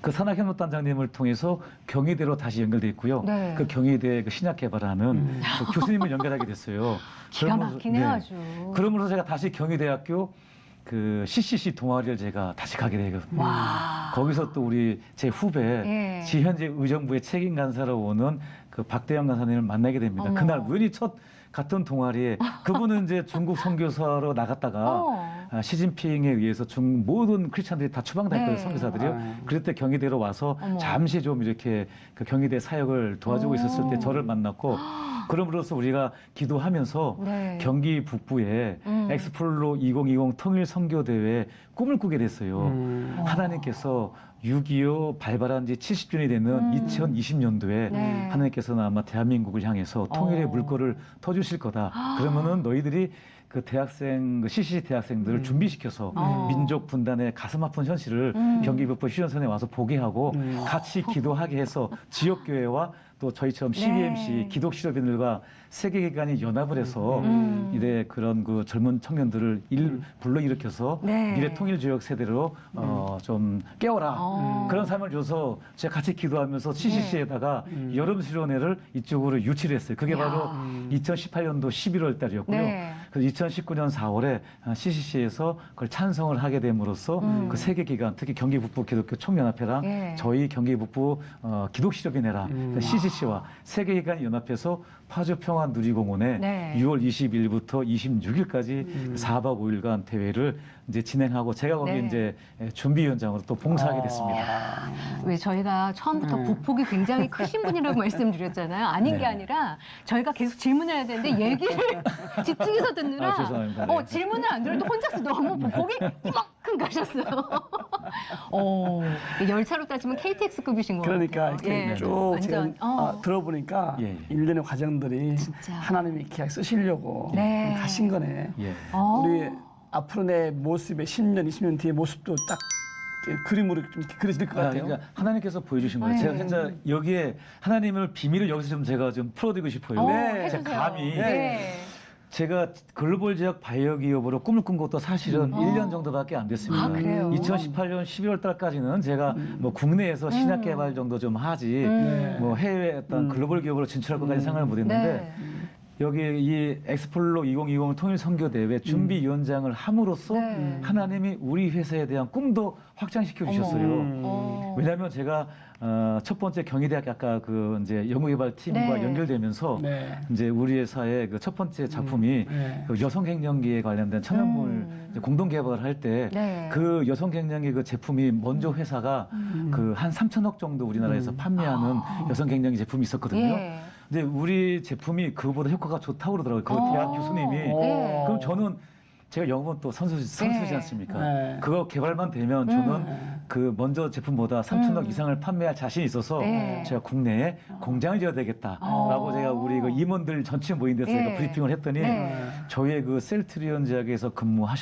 그 산학협력단장님을 통해서 경희대로 다시 연결돼 있고요. 네. 그 경희대 그 신약 개발하는 그 교수님을 연결하게 됐어요. 기가 그러면서- 막히네 네. 아주. 그러면서 제가 다시 경희대학교 그 CCC 동아리를 제가 다시 가게 되거든요. 와. 거기서 또 우리 제 후배 예. 지현재 의정부의 책임 간사로 오는 그 박대영 간사님을 만나게 됩니다. 어머. 그날 우연히 첫 같은 동아리에 그분은 이제 중국 선교사로 나갔다가 시진핑에 의해서 모든 크리스찬들이 다 추방당했거든요. 네. 선교사들이요. 그럴 때 경희대로 와서 어머. 잠시 좀 이렇게 그 경희대 사역을 도와주고 있었을 때 저를 만났고 그럼으로써 우리가 기도하면서 네. 경기 북부에 엑스플로 2020 통일 선교 대회에 꿈을 꾸게 됐어요. 하나님께서 6.25 발발한 지 70주년이 되는 2020년도에 네. 하나님께서는 아마 대한민국을 향해서 통일의 물꼬를 터주실 거다. 그러면은 너희들이 그 대학생, 그 CCC 대학생들을 준비시켜서 민족 분단의 가슴 아픈 현실을 경기북부 휴전선에 와서 보게 하고 같이 기도하게 해서 지역교회와 또 저희처럼 CBMC 네. 기독실업인들과 세계기관이 연합을 해서 이래 그런 그 젊은 청년들을 불러일으켜서 네. 미래 통일조약 세대로 좀 깨워라. 그런 삶을 줘서 제가 같이 기도하면서 CCC에다가 여름 수련회를 이쪽으로 유치를 했어요. 그게 바로 2018년도 11월 달이었고요. 네. 그래서 2019년 4월에 CCC에서 그걸 찬성을 하게 됨으로써 그 세계기관, 특히 경기북부 기독교 총연합회랑 예. 저희 경기북부 기독실업인회랑 CCC와 세계기관이 연합해서 파주평화누리공원에 네. 6월 20일부터 26일까지 4박 5일간 대회를 이제 진행하고 제가 거기 네. 이제 준비위원장으로 또 봉사하게 됐습니다. 왜 저희가 처음부터 부폭이 굉장히 크신 분이라고 말씀드렸잖아요. 아닌 게 네. 아니라 저희가 계속 질문을 해야 되는데 얘기를 집중해서 듣느라 아, 죄송합니다. 네. 질문을 안 들어도 혼자서 너무 부폭이 이만큼 가셨어요. 열차로 따지면 KTX급이신 것 그러니까 같아요. 이렇게 예. 쭉 제가 완전, 들어보니까 예, 예. 일련의 과정들이 진짜. 하나님이 기약 쓰시려고 네. 가신 거네. 예. 어. 우리 앞으로 내 모습의 10년, 20년 뒤의 모습도 딱 그림으로 좀 그려질 것 같아요. 그러니까 하나님께서 보여주신 거예요. 네. 제가 진짜 여기에 하나님을 비밀을 여기서 좀 제가 좀 풀어드리고 싶어요. 네. 해주세요. 제가 감히 네. 제가 글로벌 지역 바이오 기업으로 꿈을 꾼 것도 사실은 1년 정도밖에 안 됐습니다. 아, 그래요? 2018년 12월 달까지는 제가 뭐 국내에서 신약 개발 정도 좀 하지 뭐 해외 어떤 글로벌 기업으로 진출할 것까지 생각을 못 했는데 네. 여기 이 엑스폴로 2020 통일 선교 대회 준비위원장을 함으로써 네. 하나님이 우리 회사에 대한 꿈도 확장시켜 주셨어요. 어. 왜냐하면 제가 첫 번째 경희대학 아까 그 이제 연구개발팀과 네. 연결되면서 네. 이제 우리 회사의 그 첫 번째 작품이 네. 그 여성 갱년기에 관련된 천연물 이제 공동 개발을 할 때 네. 그 여성 갱년기 그 제품이 먼저 회사가 그 한 3천억 정도 우리나라에서 판매하는 여성 갱년기 제품이 있었거든요. 예. 근데 우리 제품이 그거보다 효과가 좋다고 그러더라고요. 그 대학 교수님이. 네. 그럼 저는 제가 영업은 또 선수지 네. 않습니까? 네. 그거 개발만 되면 저는 그 먼저 제품보다 3천억 이상을 판매할 자신이 있어서 네. 제가 국내에 공장을 지어야 되겠다라고 제가 우리 그 임원들 전체 모인 데서 네. 제가 브리핑을 했더니 네. 저희의 그 셀트리온 제약에서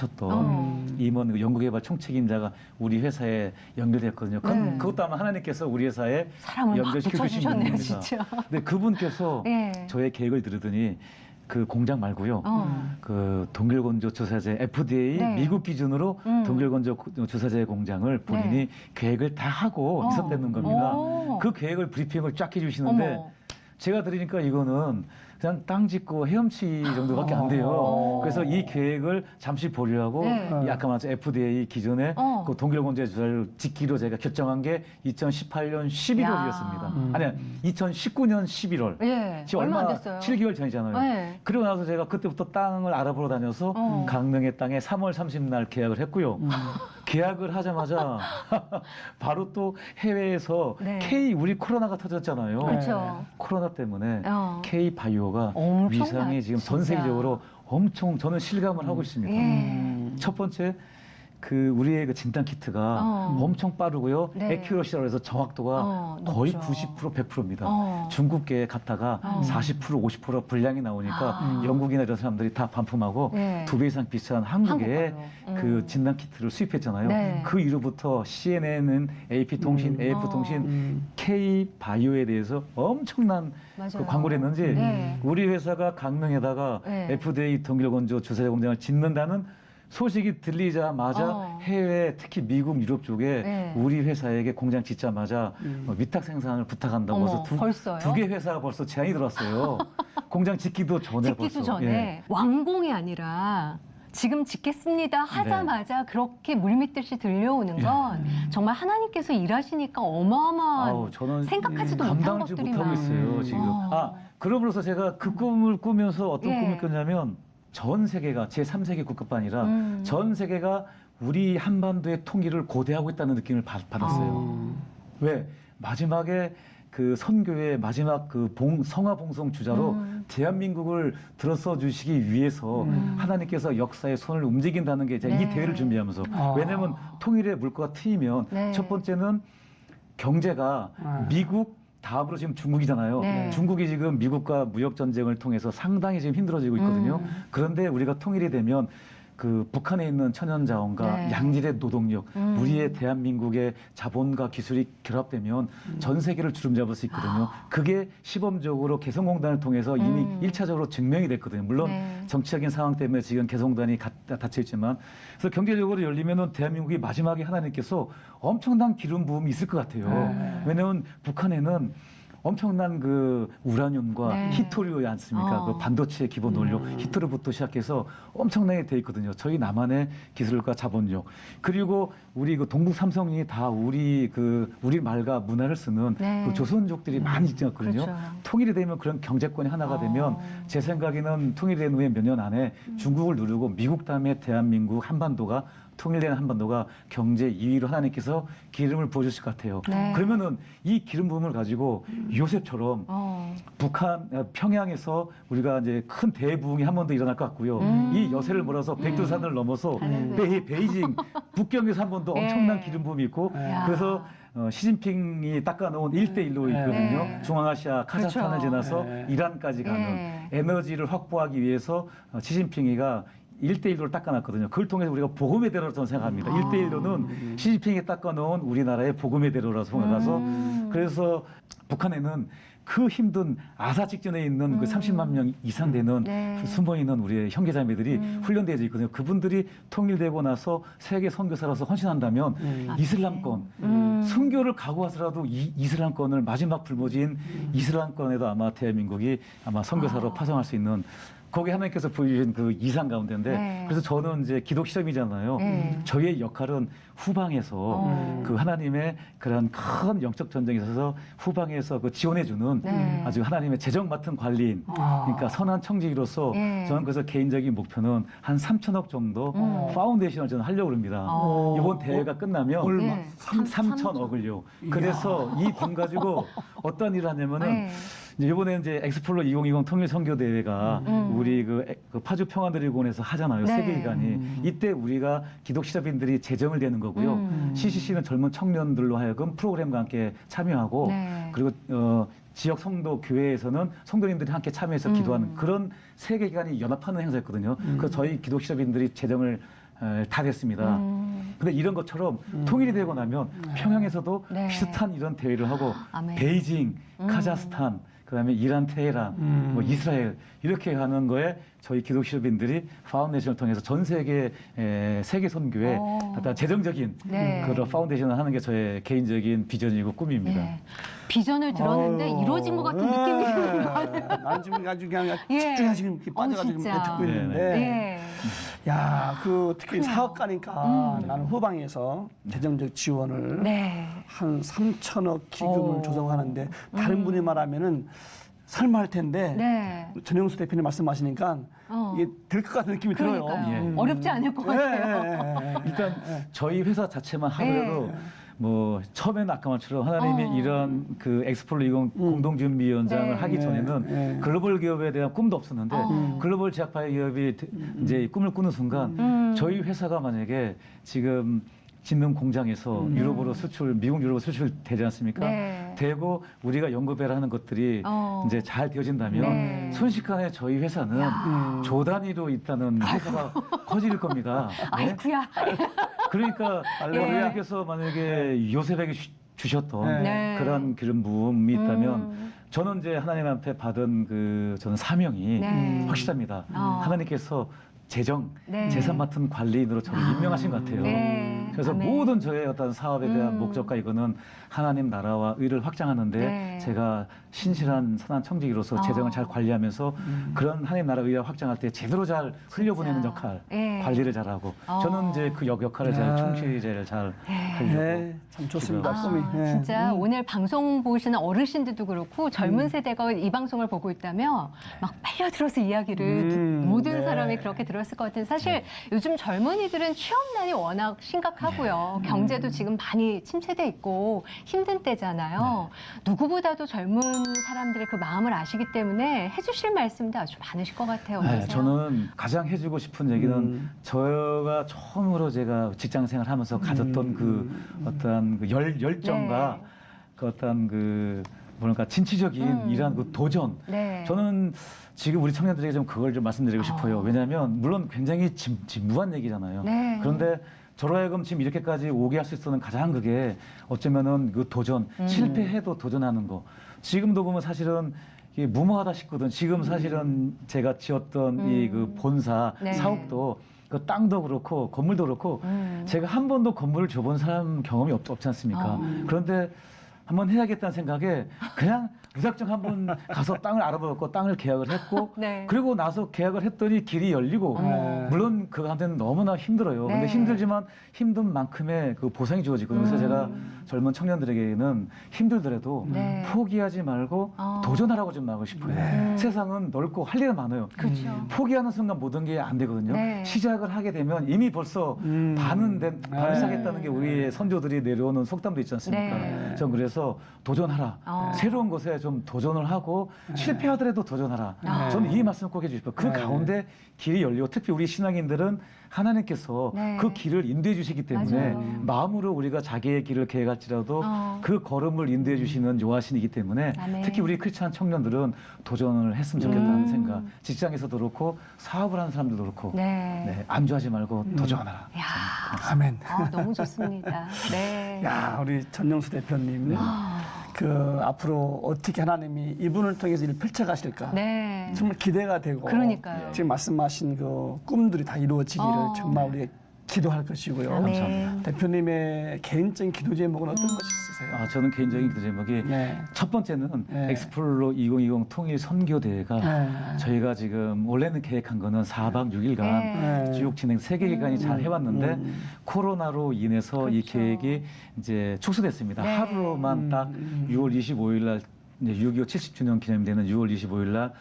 근무하셨던 임원 그 연구개발 총책임자가 우리 회사에 연결됐거든요. 네. 그것도 아마 하나님께서 우리 회사에 사람을 막 연결시켜 주신 붙여주셨네요, 분입니다. 진짜. 근데 그분께서 네. 저의 계획을 들으더니 그 공장 말고요. 어. 그 동결건조 주사제 FDA 네. 미국 기준으로 동결건조 주사제 공장을 본인이 네. 계획을 다 하고 어. 있었다는 겁니다. 오. 그 계획을 브리핑을 쫙 해주시는데 어머. 제가 들으니까 이거는 그냥 땅 짓고 헤엄치 정도밖에 안 돼요. 그래서 이 계획을 잠시 보류하고 네. 이 아까 말한 FDA 기존에 어. 그 동결건조 주사를 짓기로 제가 결정한 게 2018년 11월이었습니다. 아니 2019년 11월. 예. 지금 얼마 안 됐어요. 7개월 전이잖아요. 네. 그러고 나서 제가 그때부터 땅을 알아보러 다녀서 강릉의 땅에 3월 30날 계약을 했고요. 계약을 하자마자 바로 또 해외에서 네. K 우리 코로나가 터졌잖아요. 그렇죠. 코로나 때문에 어. K 바이오가 엄청나, 위상이 지금 전 진짜. 세계적으로 엄청 저는 실감을 하고 있습니다. 예. 첫 번째 그 우리의 그 진단 키트가 엄청 빠르고요. 네. 에큐러시라고 해서 정확도가 거의 높죠. 90% 100%입니다. 어. 중국계 갔다가 40% 50% 분량이 나오니까 영국이나 이런 사람들이 다 반품하고 네. 2배 이상 비싼 한국에 한국 그 진단 키트를 수입했잖아요. 네. 그 이후부터 CNN은 AP통신, AF통신, K바이오에 대해서 엄청난 맞아요. 그 광고를 했는지 네. 우리 회사가 강릉에다가 네. FDA 동결건조 주사제 공장을 짓는다는 소식이 들리자마자 해외 특히 미국 유럽 쪽에 네. 우리 회사에게 공장 짓자마자 위탁 생산을 부탁한다고 어머, 해서 벌써요? 두 개 회사가 벌써 제안이 들어왔어요. 공장 짓기도 전에 짓기도 벌써. 전에 예. 완공이 아니라 지금 짓겠습니다 하자마자 그렇게 물밀듯이 들려오는 건 정말 하나님께서 일하시니까 어마어마한 아우, 저는 생각하지도 못한 감당지 것들이 못하고 막. 있어요 지금. 그러면서 제가 그 꿈을 꾸면서 어떤 예. 꿈을 꿨냐면 전 세계가 제 3세계 국가가 아니라 전 세계가 우리 한반도의 통일을 고대하고 있다는 느낌을 받았어요. 왜 마지막에 그 선교의 마지막 그 성화 봉송 주자로 대한민국을 들어서 주시기 위해서 하나님께서 역사의 손을 움직인다는 게 제가 네. 이 대회를 준비하면서 왜냐하면 통일의 물꼬가 트이면 네. 첫 번째는 경제가 미국 다음으로 지금 중국이잖아요. 네. 중국이 지금 미국과 무역 전쟁을 통해서 상당히 지금 힘들어지고 있거든요. 그런데 우리가 통일이 되면 그 북한에 있는 천연 자원과 네. 양질의 노동력, 우리의 대한민국의 자본과 기술이 결합되면 전 세계를 주름잡을 수 있거든요. 그게 시범적으로 개성공단을 통해서 이미 1차적으로 증명이 됐거든요. 물론 네. 정치적인 상황 때문에 지금 개성공단이 닫혀 있지만 그래서 경제적으로 열리면은 대한민국이 마지막에 하나님께서 엄청난 기름 부음이 있을 것 같아요. 왜냐하면 북한에는 엄청난 그 우라늄과 네. 히토리오지 않습니까? 그 반도체의 기본 원료 히토리부터 시작해서 엄청나게 돼 있거든요. 저희 남한의 기술과 자본력 그리고 우리 그 동북 삼성이 다 우리 말과 문화를 쓰는 네. 그 조선족들이 많이 있거든요. 그렇죠. 통일이 되면 그런 경제권이 하나가 되면 제 생각에는 통일된 후에 몇 년 안에 중국을 누르고 미국 다음에 대한민국 한반도가 통일된 한반도가 경제 2위로 하나님께서 기름을 부어주실 것 같아요. 네. 그러면은 이 기름 부음을 가지고 요셉처럼 북한 평양에서 우리가 이제 큰 대부흥이 한 번 더 일어날 것 같고요. 이 여세를 몰아서 백두산을 넘어서 베이징 북경에서 한 번 더 엄청난 네. 기름 부음이 있고 야. 그래서 시진핑이 닦아놓은 1대1로 있거든요. 네. 중앙아시아 카자흐스탄을 그렇죠. 지나서 네. 이란까지 가는 네. 에너지를 확보하기 위해서 시진핑이가 1대1로를 닦아놨거든요. 그걸 통해서 우리가 복음의 대로라고 저는 생각합니다. 1대1로는 시진핑이 닦아놓은 우리나라의 복음의 대로라고 생각해서 그래서 북한에는 그 힘든 아사 직전에 있는 그 30만 명 이상 되는 네. 숨어 있는 우리의 형제자매들이 훈련되어 있거든요. 그분들이 통일되고 나서 세계 선교사로서 헌신한다면 이슬람권 순교를 각오하서라도 이슬람권을 마지막 불모지인 이슬람권에도 아마 대한민국이 아마 선교사로 파송할 수 있는 거기 하나님께서 보여주신 그 이상 가운데인데 네. 그래서 저는 이제 기독 시점이잖아요. 네. 저희의 역할은 후방에서 그 하나님의 그런 큰 영적 전쟁에 있어서 후방에서 그 지원해주는 네. 아주 하나님의 재정 맡은 관리인 그러니까 선한 청지기로서 네. 저는 그래서 개인적인 목표는 한 3천억 정도 파운데이션을 저는 하려고 합니다. 이번 대회가 끝나면 얼마? 네. 3천억을요. 그래서 이 돈 가지고 어떤 일을 하냐면은 네. 이제 이번에 이제 엑스플로 2020 통일 선교 대회가 우리 그 파주 평화드리곤에서 하잖아요. 네. 세계 기간이 이때 우리가 기독 시자빈들이 재정을 되는 거고요. CCC는 젊은 청년들로 하여금 프로그램과 함께 참여하고 네. 그리고 지역 성도 교회에서는 성도님들이 함께 참여해서 기도하는 그런 세계 기간이 연합하는 행사였거든요. 그래서 저희 기독 시자빈들이 재정을 다 됐습니다. 근데 이런 것처럼 통일이 되고 나면 평양에서도 네. 비슷한 이런 대회를 하고 아멘. 베이징, 카자흐스탄, 그다음에 이란, 테헤란, 뭐 이스라엘 이렇게 하는 거에 저희 기독 시민들이 파운데이션을 통해서 전 세계 세계 선교에 어떤 재정적인 네. 그런 파운데이션을 하는 게 저의 개인적인 비전이고 꿈입니다. 네. 비전을 들었는데 이루어진 것 같은 느낌이 드는 거 같아요. 난 지금 아주 그냥 예. 집중해서 지금 이렇게 빠져가지고 진짜. 듣고 네, 있는데. 네. 야, 그 특히 사업가니까 나는 후방에서 재정적 지원을 네. 한 3천억 기금을 조성하는데 다른 분이 말하면은 설마 할 텐데 네. 전영수 대표님 말씀하시니까 이게 될 것 같은 느낌이 들어요. 그러니까요. 어렵지 않을 것 같아요. 일단 저희 회사 자체만 하더라도 뭐 처음에는 아까 말처럼 하나님이 이런 그 엑스폴로 20 공동준비위원장을 네. 하기 전에는 글로벌 기업에 대한 꿈도 없었는데 글로벌 제약바이오 기업이 이제 꿈을 꾸는 순간 저희 회사가 만약에 지금 짓는 공장에서 유럽으로 수출, 미국 유럽으로 수출 되지 않습니까? 네. 되고 우리가 연구배를 하는 것들이 이제 잘 되어진다면 네. 순식간에 저희 회사는 조 단위로 있다는 회사가 커질 겁니다. 네? 아이쿠야. 그러니까 하나님께서 만약에 요셉에게 주셨던 네. 그런 부음이 있다면 저는 이제 하나님 앞에 받은 그 저는 사명이 네. 확실합니다. 하나님께서 재정, 네. 재산 맡은 관리인으로 저를 임명하신 것 같아요. 네. 그래서 아멘. 모든 저의 어떤 사업에 대한 목적과 이거는 하나님 나라와 의를 확장하는데 네. 제가 신실한 선한 청지기로서 재정을 잘 관리하면서 그런 하나님 나라 의를 확장할 때 제대로 잘 흘려보내는 역할, 네. 관리를 잘하고 저는 이제 그 역할을 잘 충실히 잘 하려고. 네, 참 좋습니다. 꿈이. 네. 진짜 오늘 방송 보시는 어르신들도 그렇고 젊은 세대가 이 방송을 보고 있다면 막 빨려들어서 이야기를 모든 사람이 그렇게 들었을 것 같은 사실 요즘 젊은이들은 취업난이 워낙 심각하고요. 경제도 지금 많이 침체돼 있고 힘든 때잖아요. 누구보다도 젊은 사람들의 그 마음을 아시기 때문에 해주실 말씀도 아주 많으실 것 같아요. 네, 어떠세요? 저는 가장 해주고 싶은 얘기는 저가 처음으로 제가 직장 생활하면서 가졌던 그 어떤 그 열정과 네. 그 어떤 그 뭐랄까 진취적인 이러한 그 도전. 네. 저는 지금 우리 청년들에게 좀 그걸 좀 말씀드리고 싶어요. 왜냐하면 물론 굉장히 진부한 얘기잖아요. 네. 그런데 저로 하여금 지금 이렇게까지 오게 할 수 있었던 가장 그게 어쩌면은 그 도전, 실패해도 도전하는 거. 지금도 보면 사실은 이게 무모하다 싶거든. 지금 사실은 제가 지었던 이 그 본사 네. 사업도 그 땅도 그렇고 건물도 그렇고 제가 한 번도 건물을 줘본 사람 경험이 없지 않습니까? 그런데 한번 해야겠다는 생각에 그냥 무작정 한번 가서 땅을 알아보고 땅을 계약을 했고 네. 그리고 나서 계약을 했더니 길이 열리고 물론 그 가운데는 너무나 힘들어요. 네. 근데 힘들지만 힘든 만큼의 그 보상이 주어지거든요. 그래서 제가 젊은 청년들에게는 힘들더라도 네. 포기하지 말고 도전하라고 좀 나가고 싶어요. 세상은 넓고 할 일은 많아요. 그렇죠. 포기하는 순간 모든 게 안 되거든요. 네. 시작을 하게 되면 이미 벌써 반은 시작했다는 게 우리의 선조들이 내려오는 속담도 있지 않습니까? 네. 전 그래서 도전하라. 새로운 것에 좀 도전을 하고 실패하더라도 도전하라. 저는 이 말씀 꼭 해주십시오. 그 가운데 길이 열리고 특히 우리 신앙인들은 하나님께서 네. 그 길을 인도해 주시기 때문에 맞아요. 마음으로 우리가 자기의 길을 계획할지라도 그 걸음을 인도해 주시는 요하신이기 때문에 아멘. 특히 우리 크리스찬 청년들은 도전을 했으면 좋겠다는 생각. 직장에서도 그렇고 사업을 하는 사람들도 그렇고 네. 네, 안주하지 말고 도전하라. 야, 아멘. 너무 좋습니다. 네. 야, 우리 전영수 대표님. 그 앞으로 어떻게 하나님이 이분을 통해서 일을 펼쳐가실까? 네. 정말 기대가 되고. 그러니까요. 지금 말씀하신 그 꿈들이 다 이루어지기를 정말 우리가 기도할 것이고요. 아멘. 대표님의 개인적인 기도 제목은 어떤 것이 있으세요? 저는 개인적인 기도 제목이 네. 첫 번째는 네. 엑스플로 2020 통일 선교대회가 네. 저희가 지금 원래는 계획한 거는 4박 6일간 네. 주요 진행 3개 기간이 잘 해왔는데 코로나로 인해서 이 그렇죠. 계획이 이제 축소됐습니다. 네. 하루로만 딱 6월 25일 날 6.25 70주년 기념되는 6월 25일 날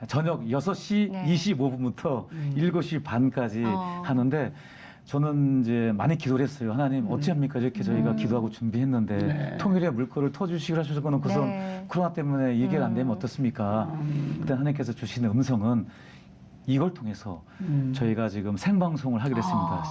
저녁 6시 네. 25분부터 7시 반까지 어. 하는데 저는 이제 많이 기도를 했어요. 하나님 어찌합니까? 이렇게 저희가 기도하고 준비했는데 네. 통일의 물꼬를 터주시기로 하셔서 그선 네. 코로나 때문에 이게 안 되면 어떻습니까? 그때 하나님께서 주시는 음성은 이걸 통해서 저희가 지금 생방송을 하게 됐습니다.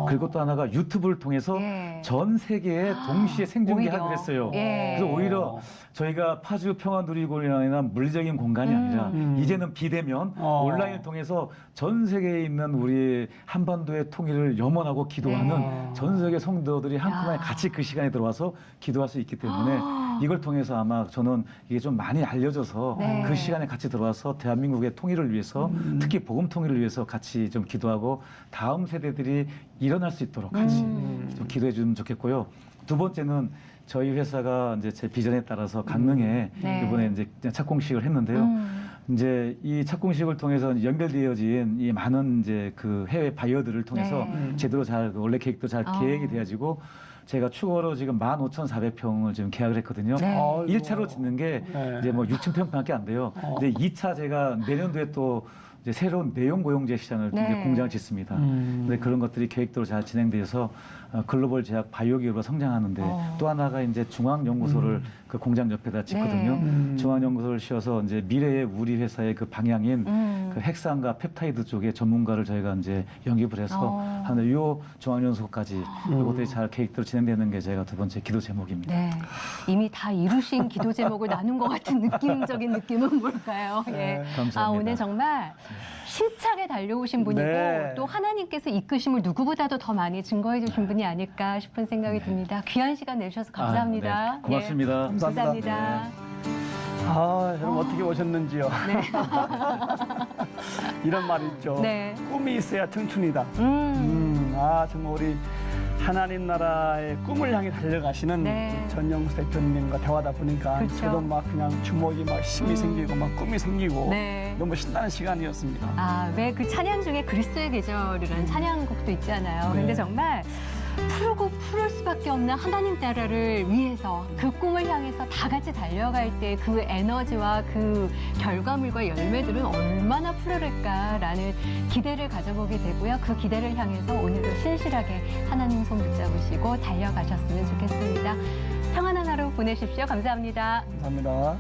그리고 또 하나가 유튜브를 통해서 예. 전 세계에 동시에 생중계하기로 오히려. 했어요. 예. 그래서 오히려 저희가 파주 평화누리공원이나 물리적인 공간이 아니라 이제는 비대면 온라인을 통해서 전 세계에 있는 우리 한반도의 통일을 염원하고 기도하는 전 세계 성도들이 한꺼번에 같이 그 시간에 들어와서 기도할 수 있기 때문에 이걸 통해서 아마 저는 이게 좀 많이 알려져서 네. 그 시간에 같이 들어와서 대한민국의 통일을 위해서 특히 복음 통일을 위해서 같이 좀 기도하고 다음 세대들이 일어날 수 있도록 같이 좀 기도해 주면 좋겠고요. 두 번째는 저희 회사가 이제 제 비전에 따라서 강릉에 네. 이번에 이제 착공식을 했는데요. 이제 이 착공식을 통해서 연결되어진 이 많은 이제 그 해외 바이어들을 통해서 네. 제대로 잘 원래 계획도 잘 계획이 되어지고 제가 추가로 지금 15,400평을 지금 계약을 했거든요. 네. 아이고. 1차로 짓는 게 네. 이제 뭐 6,000평밖에 안 돼요. 근데 2차 제가 내년도에 또 이제 새로운 내용 고용제 시장을 네. 이제 공장을 짓습니다. 근데 그런 것들이 계획대로 잘 진행돼서 글로벌 제약 바이오 기업으로 성장하는데 또 하나가 이제 중앙연구소를 그 공장 옆에다 짓거든요. 중앙연구소를 씌워서 이제 미래의 우리 회사의 그 방향인 그 핵산과 펩타이드 쪽에 전문가를 저희가 이제 영입을 해서 하는 요 중앙연구소까지 이것들이 잘 계획대로 진행되는 게 제가 두 번째 기도 제목입니다. 네. 이미 다 이루신 기도 제목을 나눈 것 같은 느낌적인 느낌은 뭘까요? 예. 감사합니다. 오늘 정말 힘차게 달려오신 분이고 네. 또 하나님께서 이끄심을 누구보다도 더 많이 증거해 주신 분이 아닐까 싶은 생각이 듭니다. 귀한 시간 내주셔서 감사합니다. 네. 고맙습니다. 예. 감사합니다. 여러분 어떻게 오셨는지요? 이런 말 있죠. 네. 꿈이 있어야 청춘이다. 정말 우리 하나님 나라의 꿈을 향해 달려가시는 네. 전영수 대표님과 대화하다 보니까 그렇죠. 저도 막 그냥 주먹이 막 힘이 생기고 막 꿈이 생기고 네. 너무 신나는 시간이었습니다. 왜 그 찬양 중에 그리스도의 계절이라는 찬양곡도 있잖아요. 네. 근데 정말 푸르고 푸를 수밖에 없는 하나님 나라를 위해서 그 꿈을 향해서 다 같이 달려갈 때 그 에너지와 그 결과물과 열매들은 얼마나 푸르를까라는 기대를 가져보게 되고요. 그 기대를 향해서 오늘도 신실하게 하나님 손 붙잡으시고 달려가셨으면 좋겠습니다. 평안한 하루 보내십시오. 감사합니다. 감사합니다.